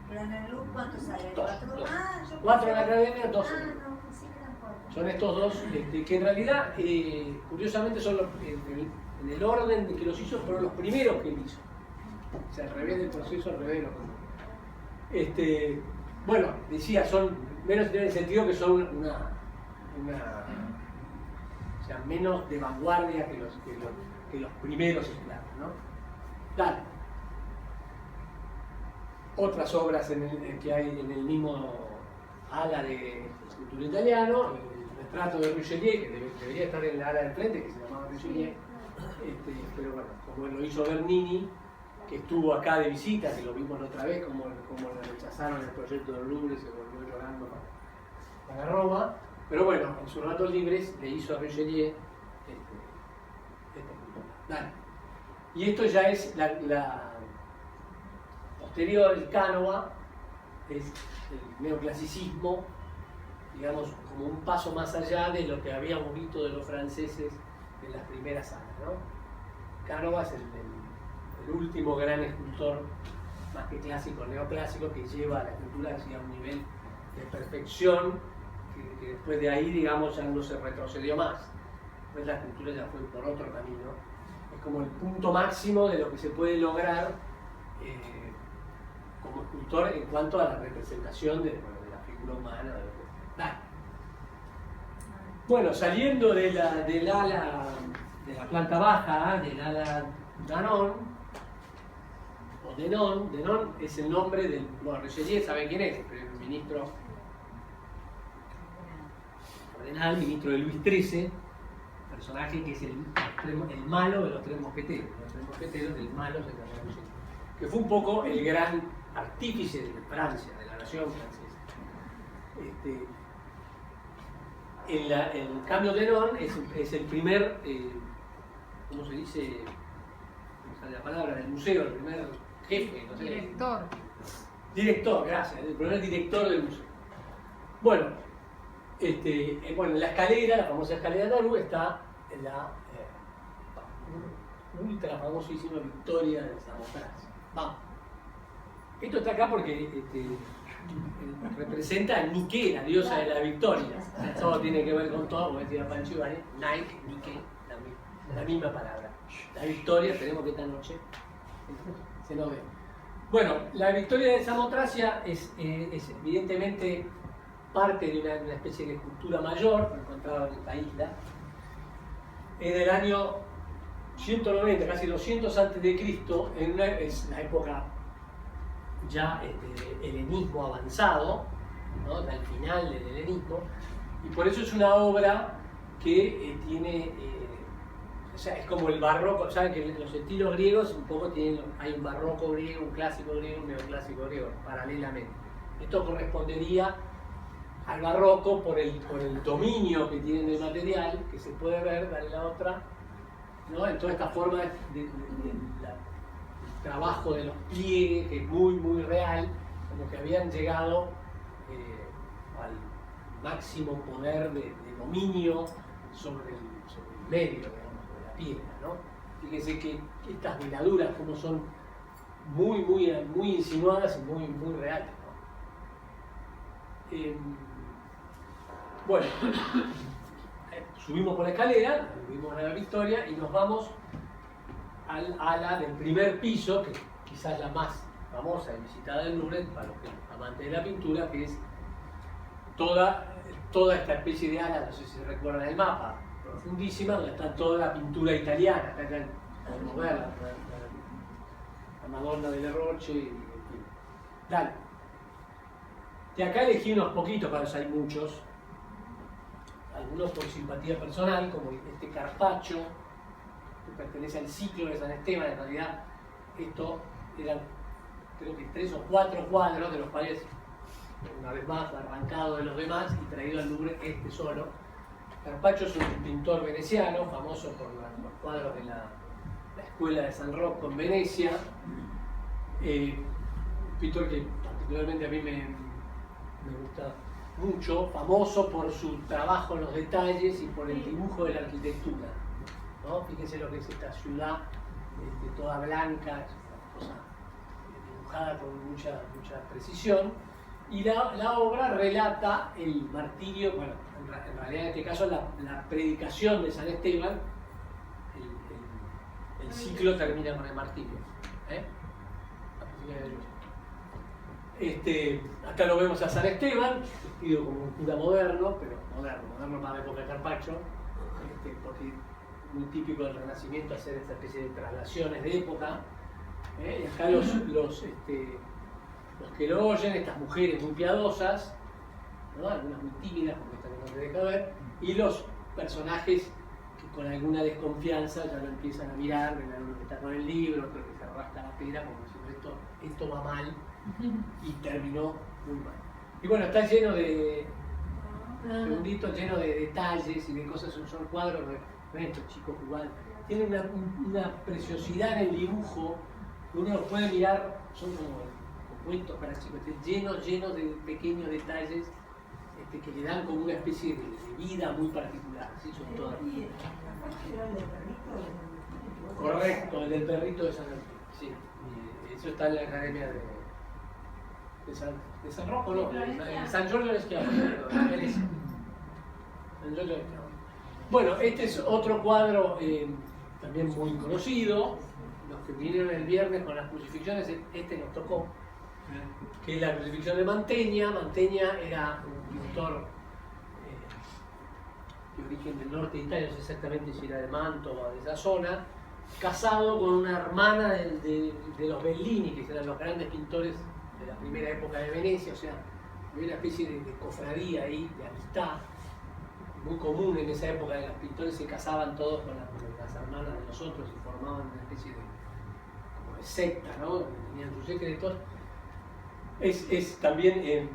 ¿Pero en el Louvre cuántos salen? 2. 4 4 en la academia, 2 en el Louvre. no, pensé que eran 4. Son estos dos, que en realidad, curiosamente, son en el orden de que los hizo, fueron los primeros que él hizo. O sea, al revés del proceso, al revés de lo bueno, decía, son menos en el sentido que son o sea, menos de vanguardia que los primeros esclavos, ¿no? Dale. Otras obras que hay en el mismo ala de escultura italiano, el retrato de Richelieu, que debería estar en la ala del frente, que se llamaba Richelieu, pero bueno, como lo hizo Bernini, que estuvo acá de visita, que lo vimos la otra vez, como le rechazaron el proyecto del Louvre, se volvió llorando para Roma, pero bueno, en sus ratos libres le hizo a Richelieu esta escultura. Dale. Y esto ya es la posterior, el Canova, es el neoclasicismo digamos, como un paso más allá de lo que habíamos visto de los franceses en las primeras salas, ¿no? Cánovas es el último gran escultor, más que clásico, neoclásico, que lleva a la escultura hacia un nivel de perfección que después de ahí, digamos, ya no se retrocedió más. Después la escultura ya fue por otro camino. Es como el punto máximo de lo que se puede lograr como escultor en cuanto a la representación de la figura humana. De lo que... Bueno, saliendo del ala de la planta baja, del ala Danon, o Denon es el nombre del... Bueno, Richelieu sabe quién es, el ministro cardenal, ministro de Luis XIII, personaje que es el malo de los tres mosqueteros, del malo de la revolución, que fue un poco el gran artífice de Francia, de la nación francesa. El cambio de Denon es el primer, ¿cómo se dice? ¿Cómo sale la palabra? Del museo, el primer jefe, no sé. Director, gracias, el primer director del museo. Bueno, en la escalera, la famosa escalera de Daru, está la ultra famosísima Victoria de Samotracia. Vamos. Esto está acá porque representa a Nike, la diosa de la victoria. Todo tiene que ver con todo, como decía Pancho Ibáñez, Nike, Nike, la misma palabra. La victoria, esperemos que esta noche se nos ve. Bueno, la Victoria de Samotracia es evidentemente parte de una especie de escultura mayor encontrada en esta isla. Es del año 190, casi 200 a.C., es la época ya helenismo avanzado, ¿no? Al final del helenismo, y por eso es una obra que tiene, o sea, es como el barroco. Saben que los estilos griegos un poco tienen, hay un barroco griego, un clásico griego, un neoclásico griego, paralelamente. Esto correspondería al barroco por el dominio que tienen del material, que se puede ver, dale la otra, ¿no? En toda esta forma de trabajo de los pliegues, que es muy, muy real, como que habían llegado al máximo poder de dominio sobre el medio, digamos, sobre la piedra, ¿no? Fíjense que estas veladuras como son muy, muy, muy insinuadas y muy, muy reales, ¿no? Bueno, subimos por la escalera, subimos a la Victoria y nos vamos al ala del primer piso, que quizás la más famosa y visitada del Louvre, para los amantes de la pintura, que es toda esta especie de ala, no sé si se recuerdan el mapa, profundísima, donde está toda la pintura italiana. Acá podemos ver la Madonna de Le Roche, y dale. De acá elegí unos poquitos, para eso hay muchos, algunos por simpatía personal, como este Carpaccio, que pertenece al ciclo de San Esteban. En realidad esto eran, creo que 3 o 4 cuadros, de los cuales una vez más arrancado de los demás y traído al Louvre este solo. Carpaccio es un pintor veneciano, famoso por los cuadros de la escuela de San Rocco en Venecia, un pintor que particularmente a mí me gusta mucho, famoso por su trabajo en los detalles y por el dibujo de la arquitectura, ¿no? Fíjense lo que es esta ciudad, toda blanca, cosa dibujada con mucha precisión, y la obra relata el martirio, bueno, en realidad en este caso la predicación de San Esteban. El ciclo termina con el martirio, acá lo vemos a San Esteban, vestido como un cura moderno, pero moderno para la época de Carpaccio, porque es muy típico del Renacimiento hacer esta especie de traslaciones de época. Y acá los que lo oyen, estas mujeres muy piadosas, ¿no? Algunas muy tímidas, porque esta no se deja ver, y los personajes que con alguna desconfianza ya lo empiezan a mirar, ven a uno que está con el libro, otro que se rasca la pera, como diciendo esto va mal, y terminó muy mal. Y bueno, está lleno de segunditos, lleno de detalles y de cosas, son cuadros, ven estos chicos igual, tienen una preciosidad en el dibujo, que uno los puede mirar, son como cuentos para chicos, llenos de pequeños detalles que le dan como una especie de vida muy particular. ¿Sí? Son todas. ¿Y la foto era el del perrito? Correcto, el del perrito de San Martín. Sí. Y eso está en la academia de San Rocco, no, de San Giorgio de Schiavo, perdón, de Venecia. San Giorgio de Schiavo. Bueno, este es otro cuadro también muy conocido. Los que vinieron el viernes con las crucifixiones, este nos tocó, que es la crucifixión de Mantegna. Mantegna era un pintor de origen del norte de Italia, no sé exactamente si era de Mantova o de esa zona, casado con una hermana de los Bellini, que eran los grandes pintores de la primera época de Venecia. O sea, había una especie de cofradía ahí, de amistad, muy común en esa época. Los pintores se casaban todos con las hermanas de los otros y formaban una especie de secta, ¿no? Tenían sus secretos. Es también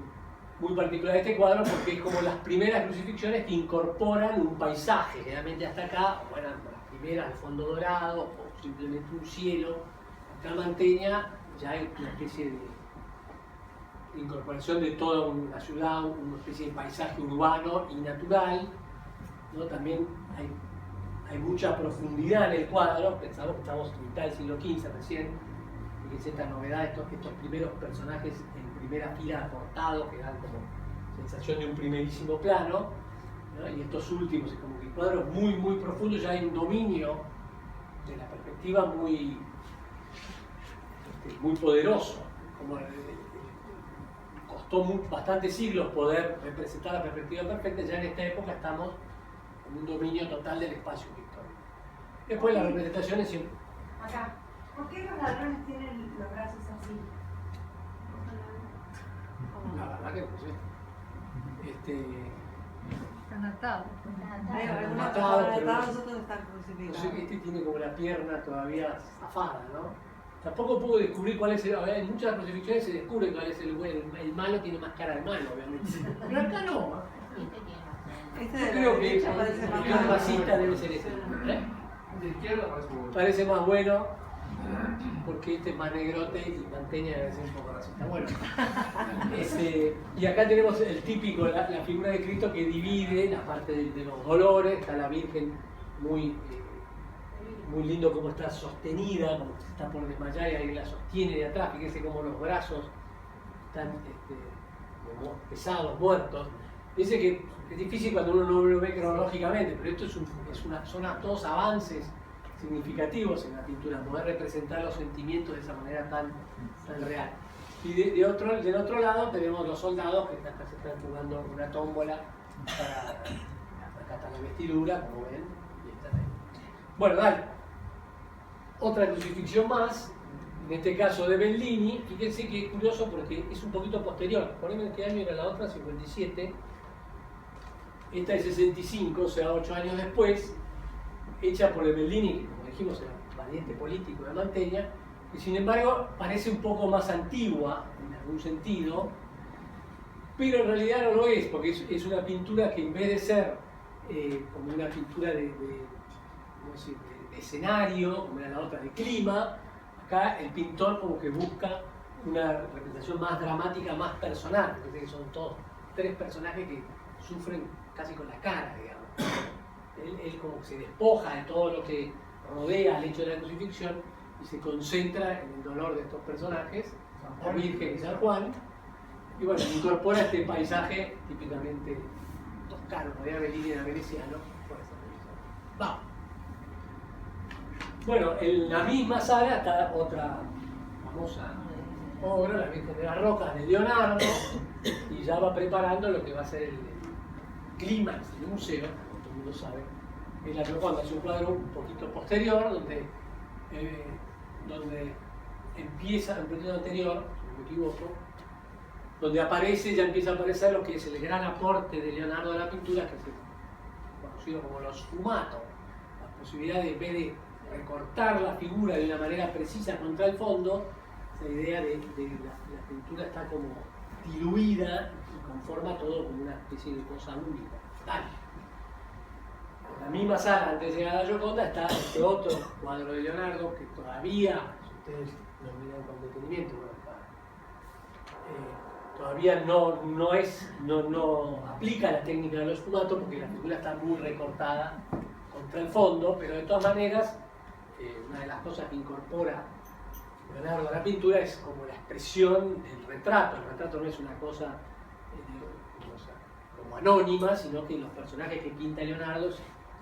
muy particular este cuadro porque es como las primeras crucifixiones que incorporan un paisaje. Generalmente hasta acá, bueno, las primeras, el fondo dorado o simplemente un cielo. Acá en Mantegna ya hay una especie de incorporación de toda una ciudad, una especie de paisaje urbano y natural, ¿no? También hay mucha profundidad en el cuadro. Pensamos que estamos en mitad del siglo XV recién, y que es esta novedad, estos primeros personajes en primera fila cortados, que dan como sensación de un primerísimo plano, ¿no? Y estos últimos, es como que el cuadro es muy, muy profundo, ya hay un dominio de la perspectiva muy poderoso. Como costó bastantes siglos poder representar la perspectiva perfecta, ya en esta época estamos en un dominio total del espacio pictórico. Después las representaciones siempre... Acá. ¿Por qué los ladrones tienen los brazos así? La verdad que no sé. Están atados. Algunos Atados, están pero atados, otros están no crucificados. sé, este tiene como la pierna todavía zafada, ¿no? Tampoco puedo descubrir cuál es el... En muchas crucifixiones se descubre cuál es el bueno. El malo tiene más cara de malo, obviamente. Pero acá no. Este Yo de creo la que derecha parece más el malo. racista debe ser ese. De izquierda Parece más bueno porque este es más negrote y Mantegna debe ser un poco racista. Bueno, y acá tenemos el típico, la figura de Cristo que divide la parte de los dolores. Está la Virgen muy lindo como está sostenida, como que se está por desmayar y ahí la sostiene de atrás. Fíjense cómo los brazos están como pesados, muertos. Dice que es difícil cuando uno no lo ve cronológicamente, pero esto son todos avances significativos en la pintura, poder representar los sentimientos de esa manera tan real. Y del otro lado tenemos los soldados que acá se están jugando una tómbola para acá la vestidura, como ven, y están ahí. Bueno, dale. Otra crucifixión más, en este caso de Bellini. Fíjense que es curioso porque es un poquito posterior. Poneme en qué año era la otra, 57. Esta es 65, o sea, 8 años después, hecha por el Bellini, que como dijimos era un valiente político de Mantegna, que sin embargo parece un poco más antigua en algún sentido, pero en realidad no lo es, porque es una pintura que en vez de ser como una pintura de escenario, como era la otra de clima, acá el pintor como que busca una representación más dramática, más personal. Fíjense que son todos 3 personajes que sufren casi con la cara, digamos. Él como que se despoja de todo lo que rodea el hecho de la crucifixión y se concentra en el dolor de estos personajes, la Virgen y San Juan, y bueno, incorpora este paisaje típicamente toscano. Podría Bellini era veneciano, puede ser veneciano. Vamos. Bueno, en la misma sala está otra famosa obra, La Virgen de las Rocas, de Leonardo, y ya va preparando lo que va a ser el clímax del museo, como todo el mundo sabe. Es la Gioconda, es un cuadro un poquito posterior, donde empieza, en el periodo anterior, si no me equivoco, donde ya empieza a aparecer lo que es el gran aporte de Leonardo a la pintura, que es conocido como los sfumato, la posibilidad de, en vez de recortar la figura de una manera precisa contra el fondo, esa idea de la pintura está como diluida y conforma todo como una especie de cosa única. Dale. En la misma sala, antes de llegar a la Gioconda, está este otro cuadro de Leonardo que todavía, si ustedes lo miran con detenimiento, bueno, todavía no aplica la técnica del sfumato porque la figura está muy recortada contra el fondo, pero de todas maneras, una de las cosas que incorpora Leonardo a la pintura es como la expresión del retrato. El retrato no es una cosa como anónima, sino que los personajes que pinta Leonardo es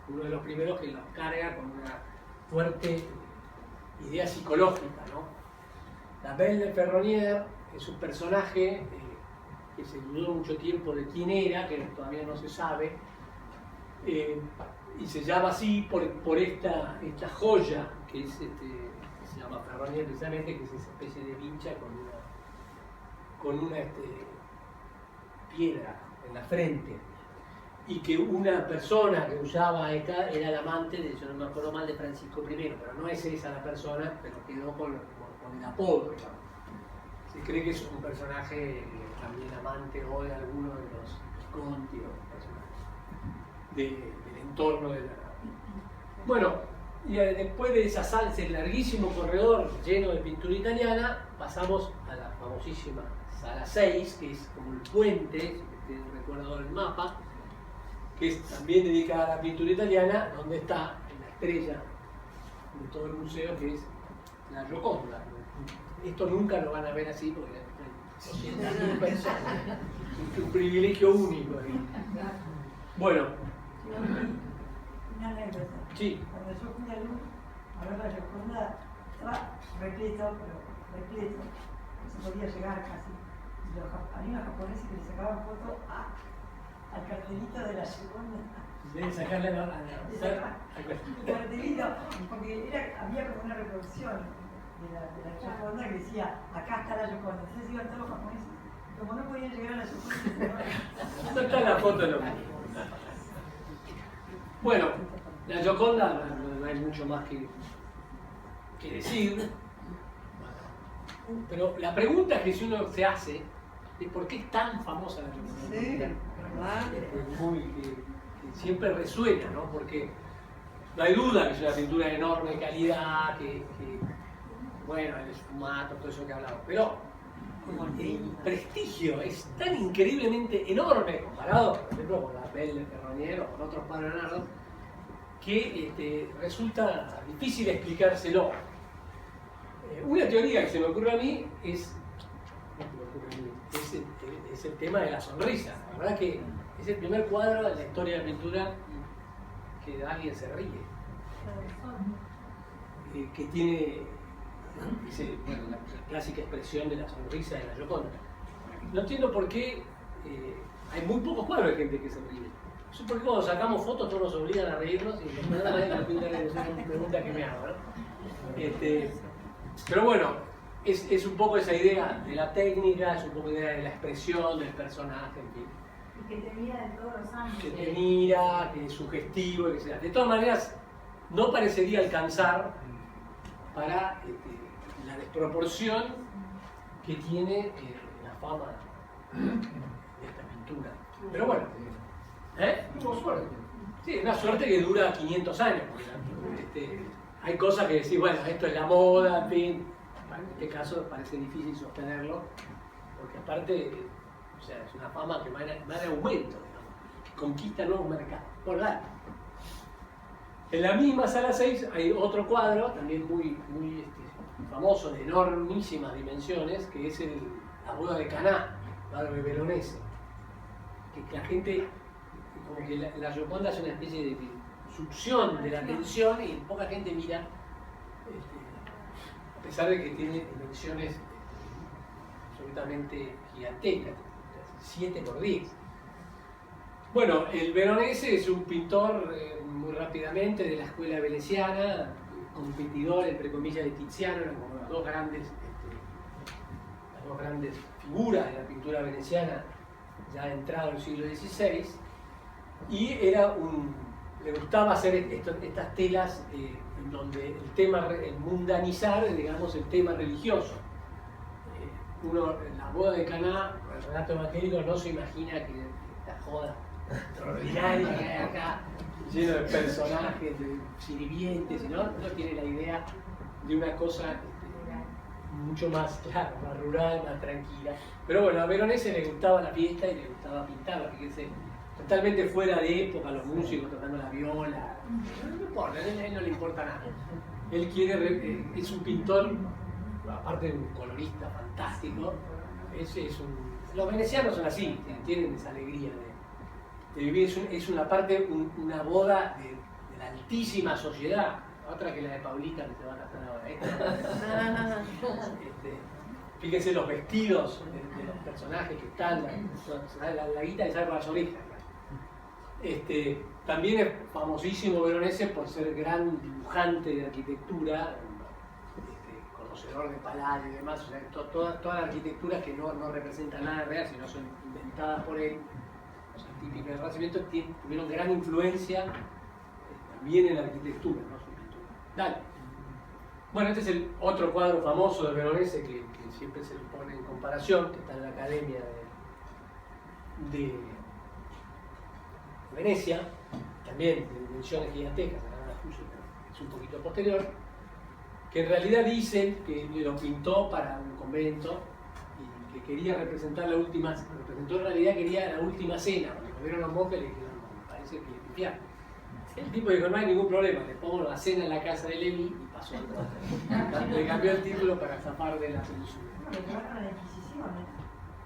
uno de los primeros que los carga con una fuerte idea psicológica, ¿no? La Belle de Ferronnier es un personaje que se dudó mucho tiempo de quién era, que todavía no se sabe, y se llama así por esta joya que es que se llama Ferronnier precisamente, que es esa especie de vincha con una piedra en la frente, y que una persona que usaba esta era el amante de, yo no me acuerdo mal, de Francisco I, pero no es esa la persona, pero quedó con el apodo, digamos. Se cree que es un personaje también amante o de alguno de los Visconti o personajes del entorno de la... Bueno, y después de esa ese larguísimo corredor lleno de pintura italiana, pasamos a la famosísima Sala 6, que es como el puente, si ustedes recuerdan el mapa, que es también dedicada a la pintura italiana, donde está la estrella de todo el museo, que es la Gioconda. Esto nunca lo van a ver así porque hay 200.000 personas. Es un privilegio único. Bueno. Una anécdota. Sí. Cuando yo fui a Louvre a ver la Gioconda, estaba repleto, pero repleto. No se podía llegar casi. Había unos japoneses que le sacaban foto al cartelito de la Gioconda. Deben sacarle El cartelito, porque había como una reproducción de la Gioconda que decía, acá está la Gioconda. Entonces iban todos los japoneses. Como no podían llegar a la Gioconda, no está la foto, no. Bueno, la Gioconda no hay mucho más que decir. Pero la pregunta que si uno se hace es ¿por qué es tan famosa la Gioconda? Sí, ¿verdad? Que siempre resuena, ¿no? Porque no hay duda que es una pintura de enorme calidad, bueno, el sfumato, todo eso que hablamos, pero el prestigio es tan increíblemente enorme comparado, por ejemplo, con la Belle de Ferronnier o con otros cuadros de Leonardo, que resulta difícil explicárselo. Una teoría que se me ocurre a mí es el tema de la sonrisa. La verdad que es el primer cuadro de la historia de la pintura que alguien se ríe. Que tiene la clásica expresión de la sonrisa de la Gioconda. No entiendo por qué hay muy pocos cuadros de gente que se ríe. Eso porque cuando sacamos fotos todos nos obligan a reírnos y no es una pregunta que me hago, ¿no? Pero bueno, es un poco esa idea de la técnica, es un poco idea de la expresión del personaje, en fin. y que te mira de todos los ángulos. Que te mira, que es sugestivo, que sea. De todas maneras, no parecería alcanzar para la desproporción que tiene la fama de esta pintura. Pero bueno, Tuvo suerte. sí, una suerte que dura 500 años. Porque, hay cosas que decir, bueno, esto es la moda, en fin. Bueno, en este caso parece difícil sostenerlo, porque aparte, o sea, es una fama que va en aumento, digamos, que conquista nuevos mercados. Por dar. En la misma Sala 6 hay otro cuadro, también muy famoso, de enormísimas dimensiones, que es la boda de Caná, cuadro de Veronese. Que la gente, como que la Gioconda es una especie de succión de la atención y poca gente mira, a pesar de que tiene dimensiones absolutamente gigantescas, 7 por 10. Bueno, el Veronese es un pintor muy rápidamente de la escuela veneciana, competidor entre comillas de Tiziano, eran como las dos grandes figuras de la pintura veneciana ya entrado el siglo XVI, y le gustaba hacer estas telas en donde el mundanizar, digamos, el tema religioso. En la boda de Caná, el relato evangélico no se imagina que esta joda extraordinaria que hay acá, lleno de personajes, de sirvientes, ¿no? No tiene la idea de una cosa mucho más, claro, más rural, más tranquila. Pero bueno, a Veronese le gustaba la fiesta y le gustaba pintar, fíjense, totalmente fuera de época, los músicos tocando la viola, no importa, a él no le importa nada. Él quiere, es un pintor, aparte de un colorista fantástico, los venecianos son así, tienen esa alegría de vivir, es una parte, una boda de la altísima sociedad, otra que la de Paulita que se va a casar ahora. Fíjense los vestidos de los personajes que están, la guita de sale para las orejas. También es famosísimo Veronese por ser gran dibujante de arquitectura, conocedor de palacios y demás, o sea, toda la arquitectura que no representa nada real, sino son inventadas por él, o sea, típicas del Renacimiento, tuvieron gran influencia también en la arquitectura, ¿no? Su pintura. Dale. Bueno, este es el otro cuadro famoso de Veronese que siempre se le pone en comparación, que está en la Academia de Venecia, también de dimensiones gigantescas, es un poquito posterior, que en realidad dicen que lo pintó para un convento y que quería representar la última, representó en realidad quería la última cena, porque cuando vieron los monjes le dijeron, me parece que pifiar. El tipo dijo, no hay ningún problema, le pongo la cena en la casa de Levi y pasó al cuadro. Le cambió el título para zafar de la censura. Le llevaron a la Inquisición, ¿eh?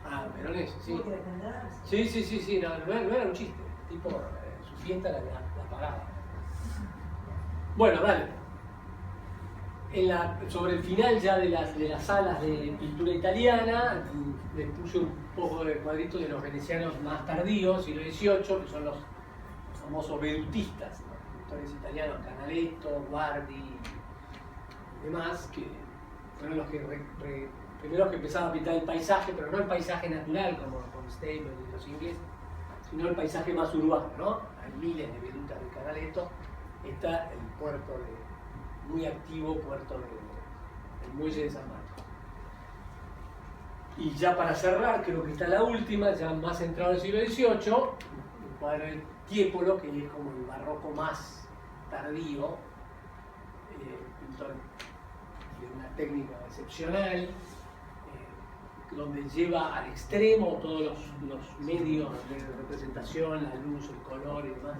Ah, Veronese, sí. Tuvo que defenderse. Sí, no era un chiste. El tipo, su fiesta la pagaba. Bueno, dale. Sobre el final ya de las salas de pintura italiana, les puse un poco de cuadritos de los venecianos más tardíos, siglo XVIII, que son los famosos vedutistas, ¿no? Pintores italianos, Canaletto, Guardi y demás, que fueron los que primeros que empezaban a pintar el paisaje, pero no el paisaje natural como Constable y los ingleses, sino el paisaje más urbano, ¿no? Hay miles de vedutas de Canaletto, está el puerto muy activo puerto del muelle de San Marcos. Y ya para cerrar, creo que está la última, ya más entrado del siglo XVIII, el cuadro del Tiepolo, que es como el barroco más tardío, pintor de una técnica excepcional, donde lleva al extremo todos los medios de representación, la luz, el color y demás.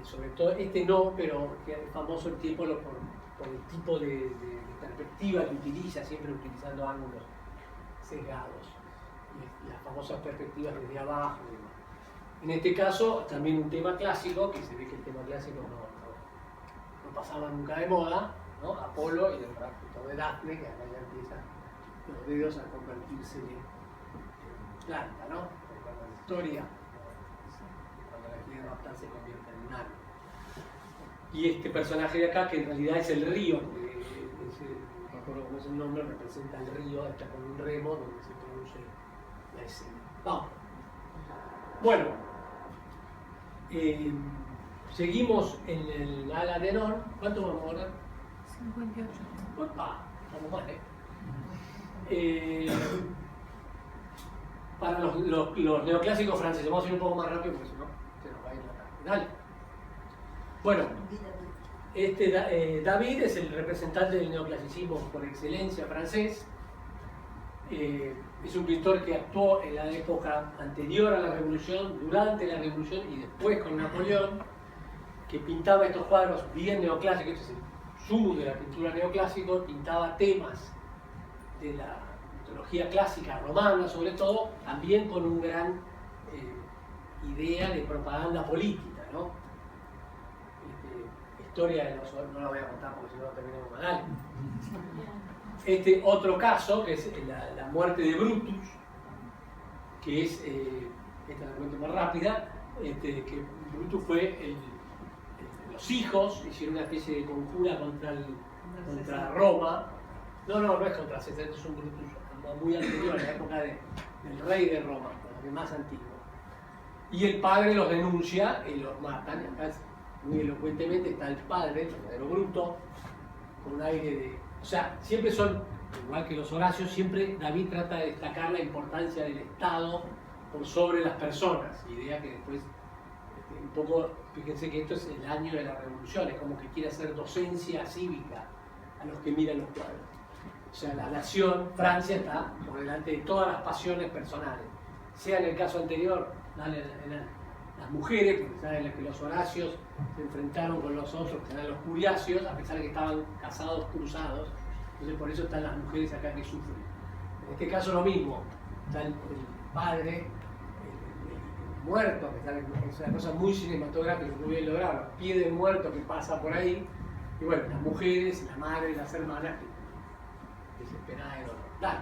Sobre todo, no, pero que es famoso el Tiepolo por el tipo de perspectiva que utiliza, siempre utilizando ángulos sesgados, y las famosas perspectivas desde abajo y demás. En este caso, también un tema clásico, que se ve que el tema clásico no pasaba nunca de moda, ¿no? Apolo y el rapto de Dafne, que acá ya empiezan los dedos a convertirse en planta, ¿no? Cuando la historia, cuando la quiere raptar, se convierte en un árbol. Y este personaje de acá, que en realidad es el río, no me acuerdo cómo es el nombre, representa el río, está con un remo donde se produce la escena. Vamos. Bueno, seguimos en el ala menor. ¿Cuánto vamos ahora? 58. Opa, vamos mal, para los neoclásicos franceses, vamos a ir un poco más rápido porque si no se nos va a ir la tarde. Dale. Bueno, David es el representante del neoclasicismo por excelencia francés. Es un pintor que actuó en la época anterior a la Revolución, durante la Revolución y después con Napoleón, que pintaba estos cuadros bien neoclásicos. Este es el sumo de la pintura neoclásico, pintaba temas de la mitología clásica romana, sobre todo, también con un gran idea de propaganda política, ¿no? Historia de los... no la voy a contar porque si no terminamos mal. Otro caso, que es la muerte de Brutus, que es, esta la cuento más rápida, que Brutus fue los hijos hicieron una especie de conjura contra Roma. No es contra César, esto es un Brutus muy anterior, a la época del rey de Roma, el más antiguo. Y el padre los denuncia y los matan. Acá muy elocuentemente está el padre, el verdadero Bruto, con un aire de... O sea, siempre son, igual que los Horacios, siempre David trata de destacar la importancia del Estado por sobre las personas. Idea que después, un poco, fíjense que esto es el año de la Revolución, es como que quiere hacer docencia cívica a los que miran los cuadros. O sea, la nación, Francia, está por delante de todas las pasiones personales. Sea en el caso anterior, las mujeres, porque saben que los Horacios se enfrentaron con los otros, que eran los Curiacios, a pesar de que estaban casados cruzados. Entonces por eso están las mujeres acá que sufren. En este caso lo mismo, está el padre, el muerto, que es una cosa muy cinematográfica, muy bien lograda, los pies del muerto que pasa por ahí, y bueno, las mujeres, la madre, las hermanas, desesperadas de dolor. Dale.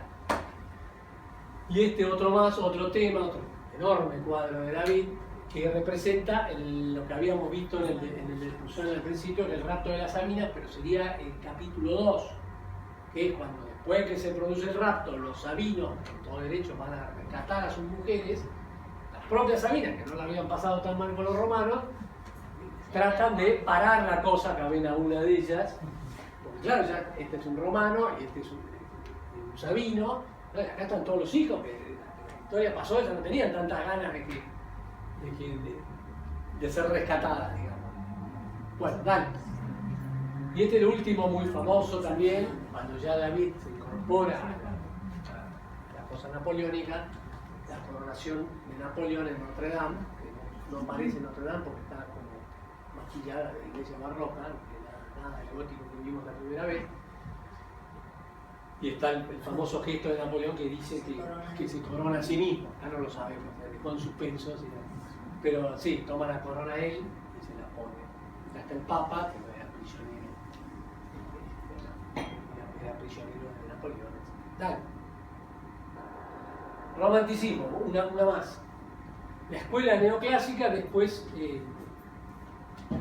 Y este otro tema, otro enorme cuadro de David, que representa lo que habíamos visto en el discusión al principio, el rapto de las Saminas, pero sería el capítulo 2, que es cuando después que se produce el rapto, los sabinos, con todo derecho, van a rescatar a sus mujeres, las propias Sabinas, que no la habían pasado tan mal con los romanos, tratan de parar la cosa, que ven a una de ellas, porque claro, ya este es un romano y este es un sabino, acá están todos los hijos, que la historia pasó, ellas no tenían tantas ganas de ser rescatadas, digamos. Bueno, dale. Y este es el último muy famoso también, cuando ya David se incorpora a la cosa napoleónica, la coronación de Napoleón en Notre Dame, que no parece Notre Dame porque está como maquillada de la iglesia barroca, que nada del gótico que vimos la primera vez. Y está el famoso gesto de Napoleón que dice que se corona a sí mismo. Acá no lo sabemos, dejó en suspenso, pero sí, toma la corona él y se la pone. Acá está el Papa, que no era prisionero, era prisionero de Napoleón. Dale. Romanticismo, una más. La escuela neoclásica después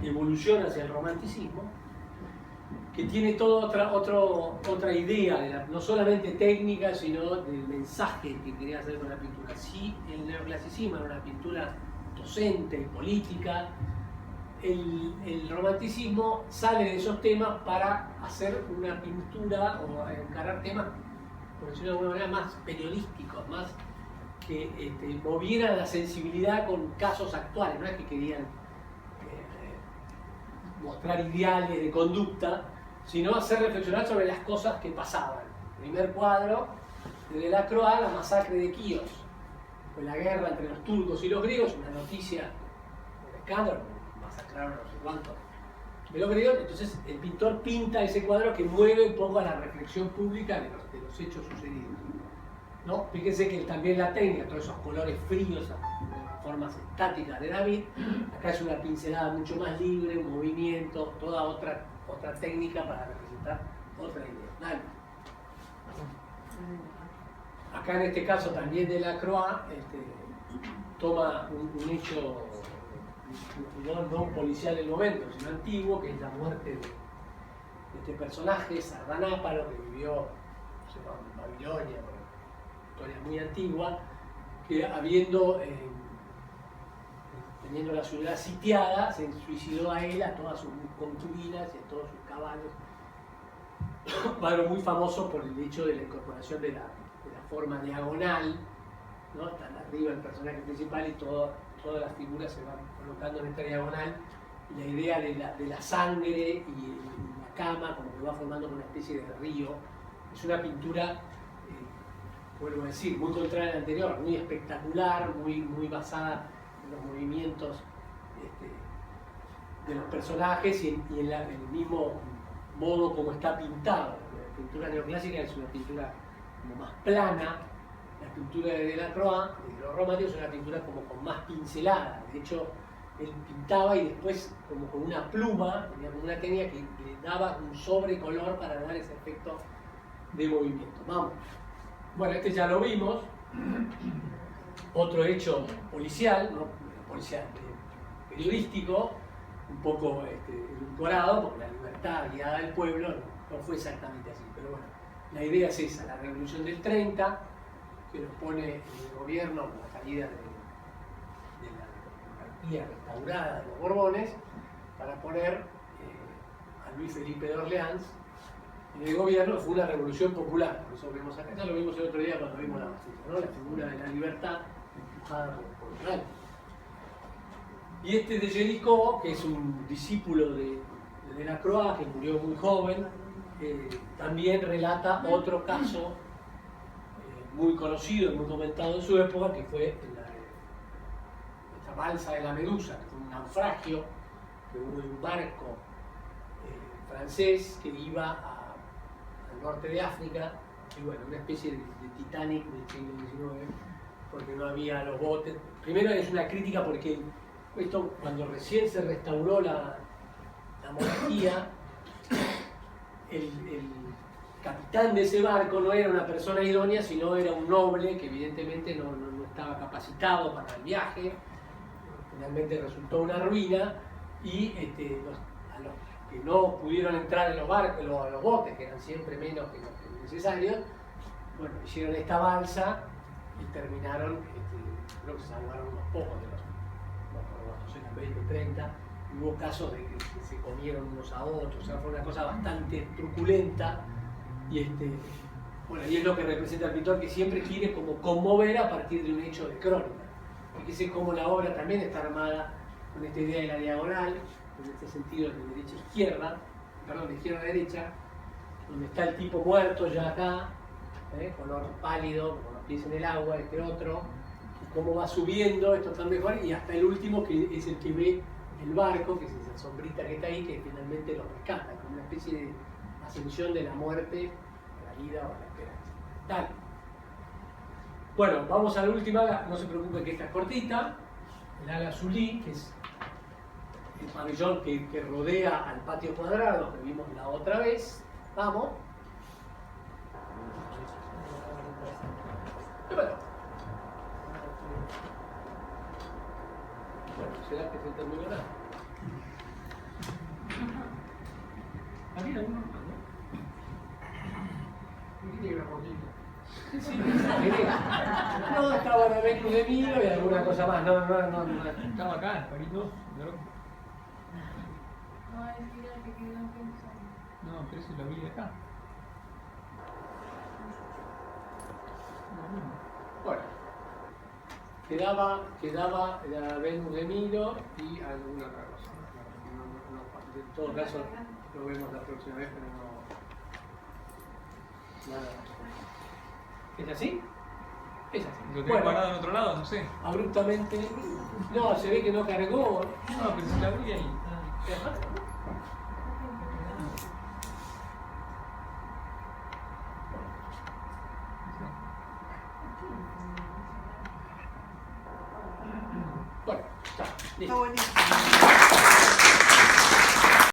evoluciona hacia el romanticismo, que tiene toda otra idea, no solamente técnica, sino del mensaje que quería hacer con la pintura. Sí, el neoclasicismo era una pintura docente, política, el romanticismo sale de esos temas para hacer una pintura o encarar temas, por decirlo de alguna manera, más periodísticos, más que movieran la sensibilidad con casos actuales. No es que querían mostrar ideales de conducta, sino hacer reflexionar sobre las cosas que pasaban. Primer cuadro, de Delacroix, la masacre de Quíos. Fue la guerra entre los turcos y los griegos, una noticia, un escándalo, masacraron a no sé cuántos de los griegos. Entonces el pintor pinta ese cuadro que mueve un poco a la reflexión pública de los hechos sucedidos. ¿No? Fíjense que también la técnica, todos esos colores fríos, formas estáticas de David, acá es una pincelada mucho más libre, un movimiento, toda otra técnica para representar otra idea. Dale. Acá en este caso también Delacroix toma un hecho no policial del momento, sino antiguo, que es la muerte de este personaje, Sardanápalo, que vivió en Babilonia, una historia muy antigua, que teniendo la ciudad sitiada, se suicidó a él, a todas sus concubinas y a todos sus caballos. Cuadro muy famoso por el hecho de la incorporación de la forma diagonal, ¿no? Está arriba el personaje principal y todas las figuras se van colocando en esta diagonal. Y la idea de la sangre y la cama, como que va formando una especie de río. Es una pintura, vuelvo a decir, muy contraria a la anterior, muy espectacular, muy basada en los movimientos de los personajes y en el mismo modo como está pintado. La pintura neoclásica es una pintura como más plana, la pintura de Delacroix, de los románticos, es una pintura como con más pinceladas. De hecho, él pintaba y después como con una pluma, tenía como una técnica que le daba un sobrecolor para dar ese efecto de movimiento. Vamos. Bueno, este ya lo vimos. Otro hecho policial, ¿no? Periodístico, un poco edulcorado, porque la libertad guiada del pueblo no fue exactamente así. Pero bueno, la idea es esa, la revolución del 30, que nos pone el gobierno con la caída de la monarquía restaurada de los Borbones, para poner a Luis Felipe de Orleans en el gobierno. Fue una revolución popular, por eso vemos acá, ya lo vimos el otro día cuando vimos la Bastilla, ¿no? La figura de la libertad empujada por el. Y de Géricault, que es un discípulo de Delacroix, que murió muy joven, también relata otro caso muy conocido y muy comentado en su época, que fue esta balsa de la Medusa, que fue un naufragio que hubo de un barco francés que iba al norte de África, y bueno, una especie de Titanic del siglo XIX, porque no había los botes. Primero es una crítica porque esto, cuando recién se restauró la monarquía, el capitán de ese barco no era una persona idónea, sino era un noble que evidentemente no estaba capacitado para el viaje. Finalmente resultó una ruina, y a los que no pudieron entrar en los barcos, a los botes, que eran siempre menos que los necesarios, bueno, hicieron esta balsa y terminaron, creo que se salvaron unos pocos de los, no sé, eran 20 o 30, y hubo casos de que se comieron unos a otros, o sea, fue una cosa bastante truculenta, y bueno, y es lo que representa el pintor, que siempre quiere como conmover a partir de un hecho de crónica. Fíjese cómo la obra también está armada con esta idea de la diagonal, en este sentido de derecha a izquierda, perdón, de izquierda a derecha, donde está el tipo muerto ya acá, color pálido, con los pies en el agua, este otro, y cómo va subiendo, esto está mejor, y hasta el último, que es el que ve el barco, que es esa sombrita que está ahí, que finalmente lo rescata, como una especie de ascensión de la muerte a la vida o a la esperanza. Dale. Bueno, vamos a la última, no se preocupen que esta es cortita, el ala Zulí, que es el pabellón que rodea al patio cuadrado que vimos la otra vez. Vamos. Bueno, ¿será que se terminará? ¿Había alguno más, no? ¿Por qué tiene una rodilla? Sí, no, estaba la Venus de Milo y alguna cosa más. No. Estaba acá, el palito. No, es que ya que quedó pensando. No, pero ese lo vi acá. Bueno, quedaba la Venus de Milo y alguna otra cosa. En todo caso, lo vemos la próxima vez, pero no. Nada. ¿Es así? Es así. ¿Lo tenés guardado en otro lado? No sé. Abruptamente. No, se ve que no cargó. No, pero se la vi ahí. Bueno, está. Está Listo. buenísimo.